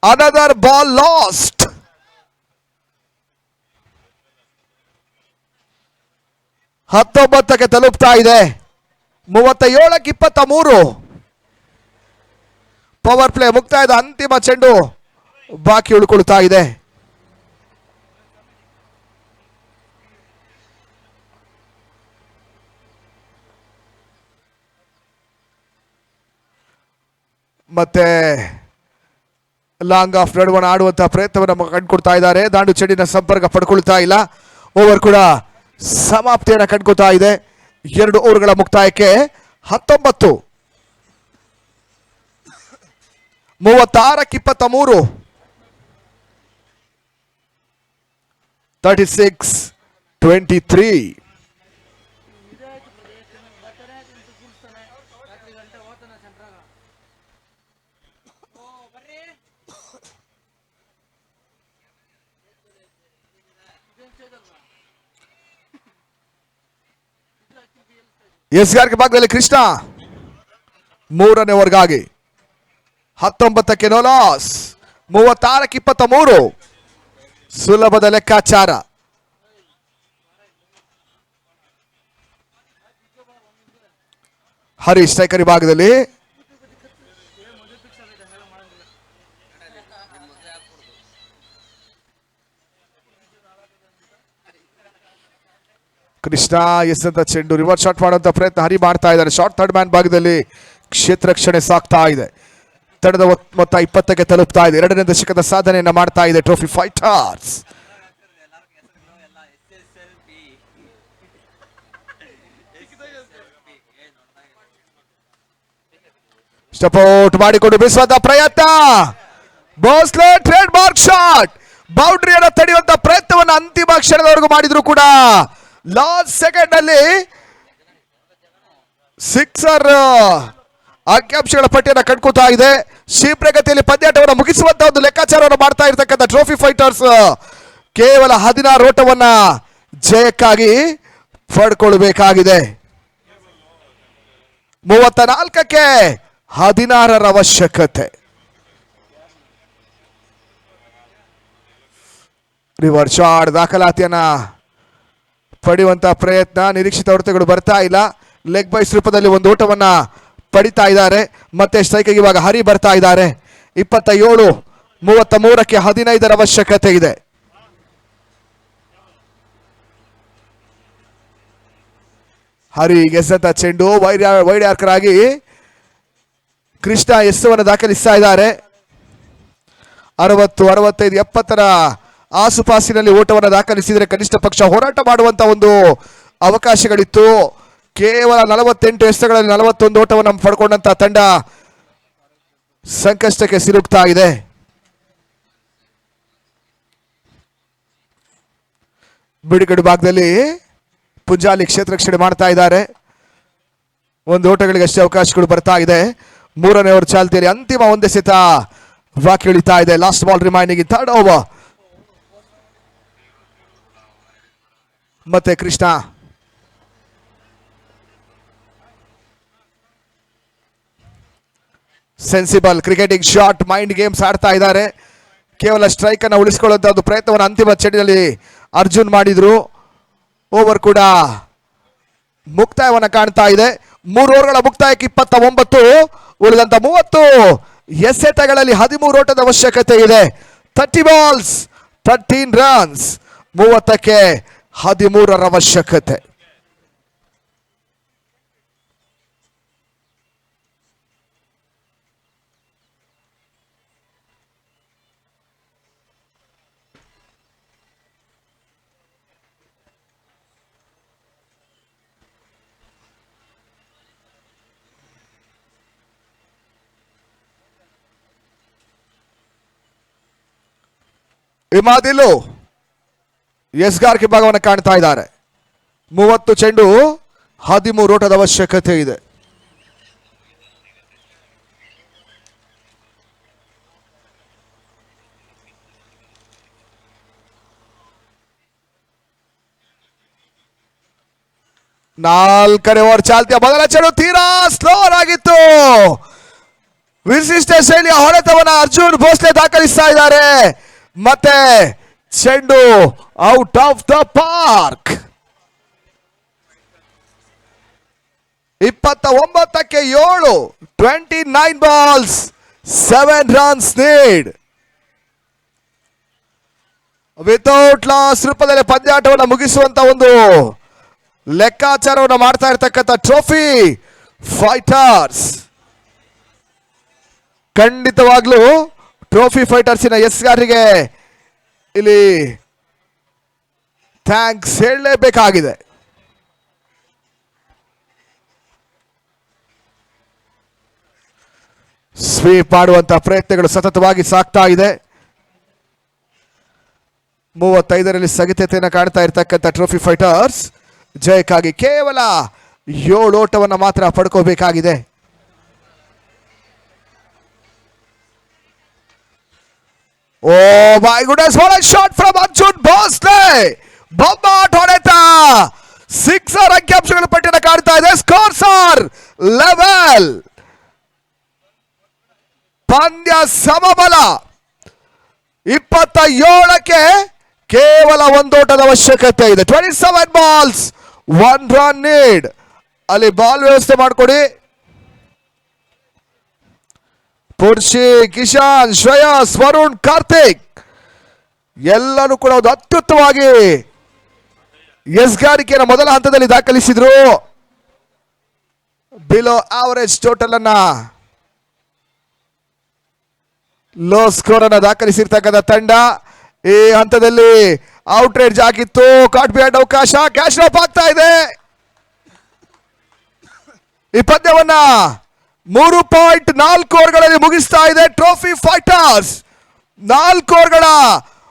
Another ball lost. ಹತ್ತೊಂಬತ್ತಕ್ಕೆ ತಲುಪ್ತಾ ಇದೆ. 37-23. ಪವರ್ ಪ್ಲೇ ಮುಕ್ತಾಯದ ಅಂತಿಮ ಚೆಂಡು ಬಾಕಿ ಉಳ್ಕೊಳ್ತಾ ಇದೆ. ಮತ್ತೆ ಲಾಂಗ್ ಆಫ್ ನಡುವಣ ಆಡುವಂತಹ ಪ್ರಯತ್ನವನ್ನು ಕಂಡುಕೊಳ್ತಾ ಇದ್ದಾರೆ. ದಾಂಡು ಚೆಂಡಿನ ಸಂಪರ್ಕ ಪಡ್ಕೊಳ್ತಾ ಇಲ್ಲ. ಓವರ್ ಕೂಡ ಸಮಾಪ್ತಿಯನ್ನು ಕಂಡುಕೊಳ್ತಾ ಇದೆ. 2 ಓವರ್ಗಳ ಮುಕ್ತಾಯಕ್ಕೆ 19 36-23. 36-23. ಎಸ್ಗಾರ್ಗೆ ಭಾಗದಲ್ಲಿ ಕೃಷ್ಣ 3ನೇ ಓವರ್ಗಾಗಿ 19ಕ್ಕೆ ನೋ ಲಾಸ್. 36-23 ಸುಲಭದ ಲೆಕ್ಕಾಚಾರ. ಹರೀಶ್ ಸ್ಟ್ರೈಕರ್ ಭಾಗದಲ್ಲಿ ಕೃಷ್ಣ ಎಸೆದ ಚೆಂಡು ರಿವರ್ಸ್ ಶಾಟ್ ಮಾಡುವಂತ ಪ್ರಯತ್ನ ಹರಿ ಮಾಡ್ತಾ ಇದ್ದಾರೆ. ಶಾರ್ಟ್ ಥರ್ಡ್ ಮ್ಯಾನ್ ಭಾಗದಲ್ಲಿ ಕ್ಷೇತ್ರ ರಕ್ಷಣೆ ಸಾಗ್ತಾ ಇದೆ. ತಂಡದ ಮೊತ್ತ 20ಕ್ಕೆ ತಲುಪ್ತಾ ಇದೆ. 2ನೇ ದಶಕದ ಸಾಧನೆಯನ್ನ ಮಾಡ್ತಾ ಇದೆ ಟ್ರೋಫಿ ಫೈಟರ್ಸ್. ಸ್ಟೆಪ್ ಮಾಡಿಕೊಂಡು ಬೀಸುವಂತ ಪ್ರಯತ್ನ. Bhosle trademark shot. ಬೌಂಡ್ರಿಯನ್ನು ತಡೆಯುವಂತ ಪ್ರಯತ್ನವನ್ನು ಅಂತಿಮ ಕ್ಷಣದವರೆಗೂ ಮಾಡಿದ್ರು ಕೂಡ ಲಾಸ್ಟ್ ಸೆಕೆಂಡ್ ಅಲ್ಲಿ ಸಿಕ್ಸರ್ ಅಂಕಿಅಂಶಗಳ ಪಟ್ಟಿಯನ್ನು ಕಂಡುಕೊಳ್ತಾ ಇದೆ. ಶೀಘ್ರಗತಿಯಲ್ಲಿ ಪಂದ್ಯಾಟವನ್ನು ಮುಗಿಸುವಂತ ಒಂದು ಲೆಕ್ಕಾಚಾರವನ್ನು ಮಾಡ್ತಾ ಇರತಕ್ಕಂಥ ಟ್ರೋಫಿ ಫೈಟರ್ಸ್ ಕೇವಲ 16 ಓಟವನ್ನ ಜಯಕ್ಕಾಗಿ ಪಡ್ಕೊಳ್ಬೇಕಾಗಿದೆ. 34ಕ್ಕೆ 16ರ ಅವಶ್ಯಕತೆ. ರಿವರ್ಸ್ ಶಾಟ್ ದಾಖಲಾತಿಯನ್ನ ಪಡೆಯುವಂತ ಪ್ರಯತ್ನ. ನಿರೀಕ್ಷಿತ ಹೊಡೆತಗಳು ಬರ್ತಾ ಇಲ್ಲ. ಲೆಗ್ ಬೈಸ್ ರೂಪದಲ್ಲಿ ಒಂದು ಓಟವನ್ನ ಪಡಿತಾ ಇದ್ದಾರೆ. ಮತ್ತೆ ಸ್ಟ್ರೈಕಿಗೆ ಇವಾಗ ಹರಿ ಬರ್ತಾ ಇದ್ದಾರೆ. 27-33ಕ್ಕೆ 15ರ ಅವಶ್ಯಕತೆ ಇದೆ. ಹರಿ ಗೆಸತ ಚೆಂಡು ವೈಡ್ ಯಾರ್ಕರ್ ಆಗಿ ಕೃಷ್ಣ ಎಸ್ಸವನ್ನು ದಾಖಲಿಸ್ತಾ ಇದ್ದಾರೆ. 60, 65, 70ರ ಆಸುಪಾಸಿನಲ್ಲಿ ಓಟವನ್ನು ದಾಖಲಿಸಿದರೆ ಕನಿಷ್ಠ ಪಕ್ಷ ಹೋರಾಟ ಮಾಡುವಂತ ಒಂದು ಅವಕಾಶಗಳಿತ್ತು. ಕೇವಲ 48 ಎಸೆತಗಳಲ್ಲಿ 41 ಓಟವನ್ನು ಪಡ್ಕೊಂಡಂತ ತಂಡ ಸಂಕಷ್ಟಕ್ಕೆ ಸಿಲುಕ್ತಾ ಇದೆ. ಬಿಡುಗಡೆ ಭಾಗದಲ್ಲಿ ಪುಂಜಾಲಿ ಕ್ಷೇತ್ರ ರಕ್ಷಣೆ ಮಾಡ್ತಾ ಇದ್ದಾರೆ. ಒಂದು ಓಟಗಳಿಗೆ ಅಷ್ಟೇ ಅವಕಾಶಗಳು ಬರ್ತಾ ಇದೆ. 3ನೇ ಓವರ್ ಚಾಲ್ತಿಯಲ್ಲಿ ಅಂತಿಮ ಒಂದೇ ಸೆತ ಬಾಕಿ ಉಳಿತಾ ಇದೆ. Last ball remaining in third over. ಮತ್ತೆ Krishna sensible cricketing shot mind games ಆಡ್ತಾ ಇದ್ದಾರೆ. ಕೇವಲ ಸ್ಟ್ರೈಕ್ ಅನ್ನು ಉಳಿಸಿಕೊಳ್ಳುವಂತ ಒಂದು ಪ್ರಯತ್ನವನ್ನು ಅಂತಿಮ ಚೆಂಡಿನಲ್ಲಿ ಅರ್ಜುನ್ ಮಾಡಿದ್ರು. ಓವರ್ ಕೂಡ ಮುಕ್ತಾಯವನ್ನು ಕಾಣ್ತಾ ಇದೆ. 3 ಓವರ್ಗಳ ಮುಕ್ತಾಯಕ್ಕೆ 29, ಉಳಿದಂತ 30 ಎಸೆತಗಳಲ್ಲಿ 13 ಓಟದ ಅವಶ್ಯಕತೆ ಇದೆ. 30 ಬಾಲ್ಸ್ 13 ರನ್ಸ್. 30ಕ್ಕೆ 13ರ ಅವಶ್ಯಕತೆ. ಇಮಾದಿಲು ಎಸ್ಗಾರ್ಗೆ ಭಾಗವನ್ನು ಕಾಣ್ತಾ ಇದ್ದಾರೆ. 30 ಚೆಂಡು 13 ಓಟದ ಅವಶ್ಯಕತೆ ಇದೆ. 4ನೇ ಓವರ್ ಚಾಲ್ತಿಯ ಮೊದಲ ಚೆಂಡು ತೀರಾ ಸ್ಲೋರ್ ಆಗಿತ್ತು. ವಿಶಿಷ್ಟ ಶೈಲಿಯ ಹೊಡೆತವನ್ನ ಅರ್ಜುನ್ ಭೋಸ್ಲೆ ದಾಖಲಿಸ್ತಾ ಇದ್ದಾರೆ. ಮತ್ತೆ ಚೆಂಡು ಔಟ್ ಆಫ್ ದ ಪಾರ್ಕ್. 29ಕ್ಕೆ 7, 29 balls, 7 runs need. Without loss ರೂಪದಲ್ಲಿ ಪಂದ್ಯಾಟವನ್ನು ಮುಗಿಸುವಂತ ಒಂದು ಲೆಕ್ಕಾಚಾರವನ್ನು ಮಾಡ್ತಾ ಇರ್ತಕ್ಕಂಥ ಟ್ರೋಫಿ ಫೈಟರ್ಸ್. ಖಂಡಿತವಾಗ್ಲೂ ಟ್ರೋಫಿ ಫೈಟರ್ಸಿನ ಎಸ್ಗಾರಿಗೆ ಇಲ್ಲಿ ಥ್ಯಾಂಕ್ಸ್ ಹೇಳಲೇಬೇಕಾಗಿದೆ. ಸ್ವೀಪ್ ಮಾಡುವಂತಹ ಪ್ರಯತ್ನಗಳು ಸತತವಾಗಿ ಸಾಗ್ತಾ ಇದೆ. 35ರಲ್ಲಿ ಸ್ಥಗಿತತೆಯನ್ನು ಕಾಣ್ತಾ ಇರ್ತಕ್ಕಂಥ ಟ್ರೋಫಿ ಫೈಟರ್ಸ್ ಜಯಕ್ಕಾಗಿ ಕೇವಲ 7 ಓಟವನ್ನು ಮಾತ್ರ ಪಡ್ಕೋಬೇಕಾಗಿದೆ. Oh my goodness, what a shot from Arjun Bhosle. ಬೊಂಬಾಟ್ ಹೊಡೆತ, ಸಿಕ್ಸರ್ ಅಂಕಿಅಂಶಗಳ ಪಟ್ಟಿಯನ್ನು ಕಾಣ್ತಾ ಇದೆ. Scores are level. ಪಂದ್ಯ ಸಮಬಲ. 27ಕ್ಕೆ ಕೇವಲ 1 ಓಟದ ಅವಶ್ಯಕತೆ ಇದೆ. 27 balls, 1 run need. ಅಲ್ಲಿ ಬಾಲ್ ವ್ಯವಸ್ಥೆ ಮಾಡಿಕೊಡಿ. ಪುರ್ಷಿ, ಕಿಶಾನ್, ಶ್ರೇಯಸ್, ವರುಣ್, ಕಾರ್ತಿಕ್ ಎಲ್ಲರೂ ಕೂಡ ಒಂದು ಅತ್ಯುತ್ತಮವಾಗಿ ಎಸ್ಗಾರಿಕೆಯನ್ನು ಮೊದಲ ಹಂತದಲ್ಲಿ ದಾಖಲಿಸಿದ್ರು. ಬಿಲೋ ಆವರೇಜ್ ಟೋಟಲ್ ಅನ್ನ, ಲೋ ಸ್ಕೋರ್ ಅನ್ನ ದಾಖಲಿಸಿರ್ತಕ್ಕಂಥ ತಂಡ ಈ ಹಂತದಲ್ಲಿ ಔಟ್ ರೇಂಜ್ ಆಗಿತ್ತು. ಕಾಟ್ ಬಿಹೈಂಡ್ ಅವಕಾಶ, ಕ್ಯಾಶ್ ಡ್ರಾಪ್ ಆಗ್ತಾ ಇದೆ. ಈ ಪಂದ್ಯವನ್ನ 3.4 ಓವರ್ಗಳಲ್ಲಿ ಮುಗಿಸ್ತಾ ಇದೆ ಟ್ರೋಫಿ ಫೈಟರ್ಸ್. 4 ಓವರ್ಗಳ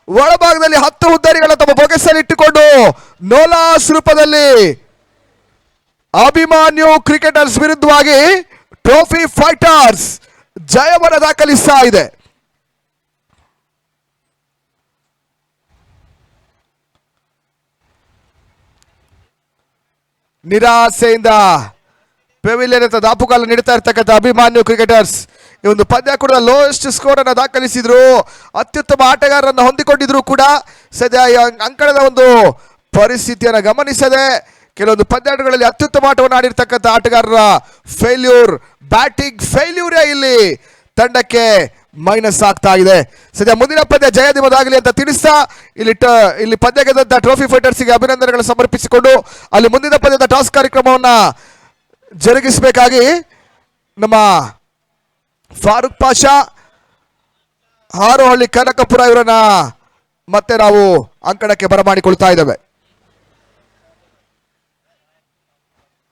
ಒಳಭಾಗದಲ್ಲಿ 10 ಉದ್ದರಿಗಳ ತಮ್ಮ ಬೊಗೆಸಲ್ಲಿ ಇಟ್ಟುಕೊಂಡು ನೋಲಾಸ್ ರೂಪದಲ್ಲಿ ಅಭಿಮಾನ್ಯು ಕ್ರಿಕೆಟರ್ಸ್ ವಿರುದ್ಧವಾಗಿ ಟ್ರೋಫಿ ಫೈಟರ್ಸ್ ಜಯವನ್ನು ದಾಖಲಿಸ್ತಾ ಇದೆ. ನಿರಾಸೆಯಿಂದ ಪೆವಿಲಿಯನ್ ಅಂತ ದಾಪುಗಾಲ ನೀಡ್ತಾ ಇರ್ತಕ್ಕಂಥ ಅಭಿಮಾನ್ಯು ಕ್ರಿಕೆಟರ್ಸ್ ಈ ಒಂದು ಪಂದ್ಯ ಕೂಡ ಲೋಯೆಸ್ಟ್ ಸ್ಕೋರ್ ಅನ್ನು ದಾಖಲಿಸಿದ್ರು. ಅತ್ಯುತ್ತಮ ಆಟಗಾರರನ್ನು ಹೊಂದಿಕೊಂಡಿದ್ರು ಕೂಡ ಸದ್ಯ ಅಂಕಣದ ಒಂದು ಪರಿಸ್ಥಿತಿಯನ್ನು ಗಮನಿಸದೆ ಕೆಲವೊಂದು ಪಂದ್ಯಾಟಗಳಲ್ಲಿ ಅತ್ಯುತ್ತಮ ಆಟವನ್ನು ಆಡಿರ್ತಕ್ಕಂಥ ಆಟಗಾರರ ಫೇಲ್ಯೂರ್, ಬ್ಯಾಟಿಂಗ್ ಫೇಲ್ಯೂರೇ ಇಲ್ಲಿ ತಂಡಕ್ಕೆ ಮೈನಸ್ ಆಗ್ತಾ ಇದೆ. ಸದ್ಯ ಮುಂದಿನ ಪಂದ್ಯ ಜಯದಿಮದಾಗಲಿ ಅಂತ ತಿಳಿಸ್ತಾ ಇಲ್ಲಿ ಪಂದ್ಯ ಗೆದ್ದಂತ ಟ್ರೋಫಿ ಫೈಟರ್ಸ್ಗೆ ಅಭಿನಂದನೆಗಳನ್ನು ಸಮರ್ಪಿಸಿಕೊಂಡು ಅಲ್ಲಿ ಮುಂದಿನ ಪಂದ್ಯದ ಟಾಸ್ ಕಾರ್ಯಕ್ರಮವನ್ನು ಜರುಗಿಸಬೇಕಾಗಿ ನಮ್ಮ ಫಾರೂಕ್ ಪಾಷಾ, ಹಾರೋಹಳ್ಳಿ ಕನಕಪುರ ಇವರನ್ನ ಮತ್ತೆ ನಾವು ಅಂಕಣಕ್ಕೆ ಬರಮಾಡಿಕೊಳ್ತಾ ಇದ್ದೇವೆ.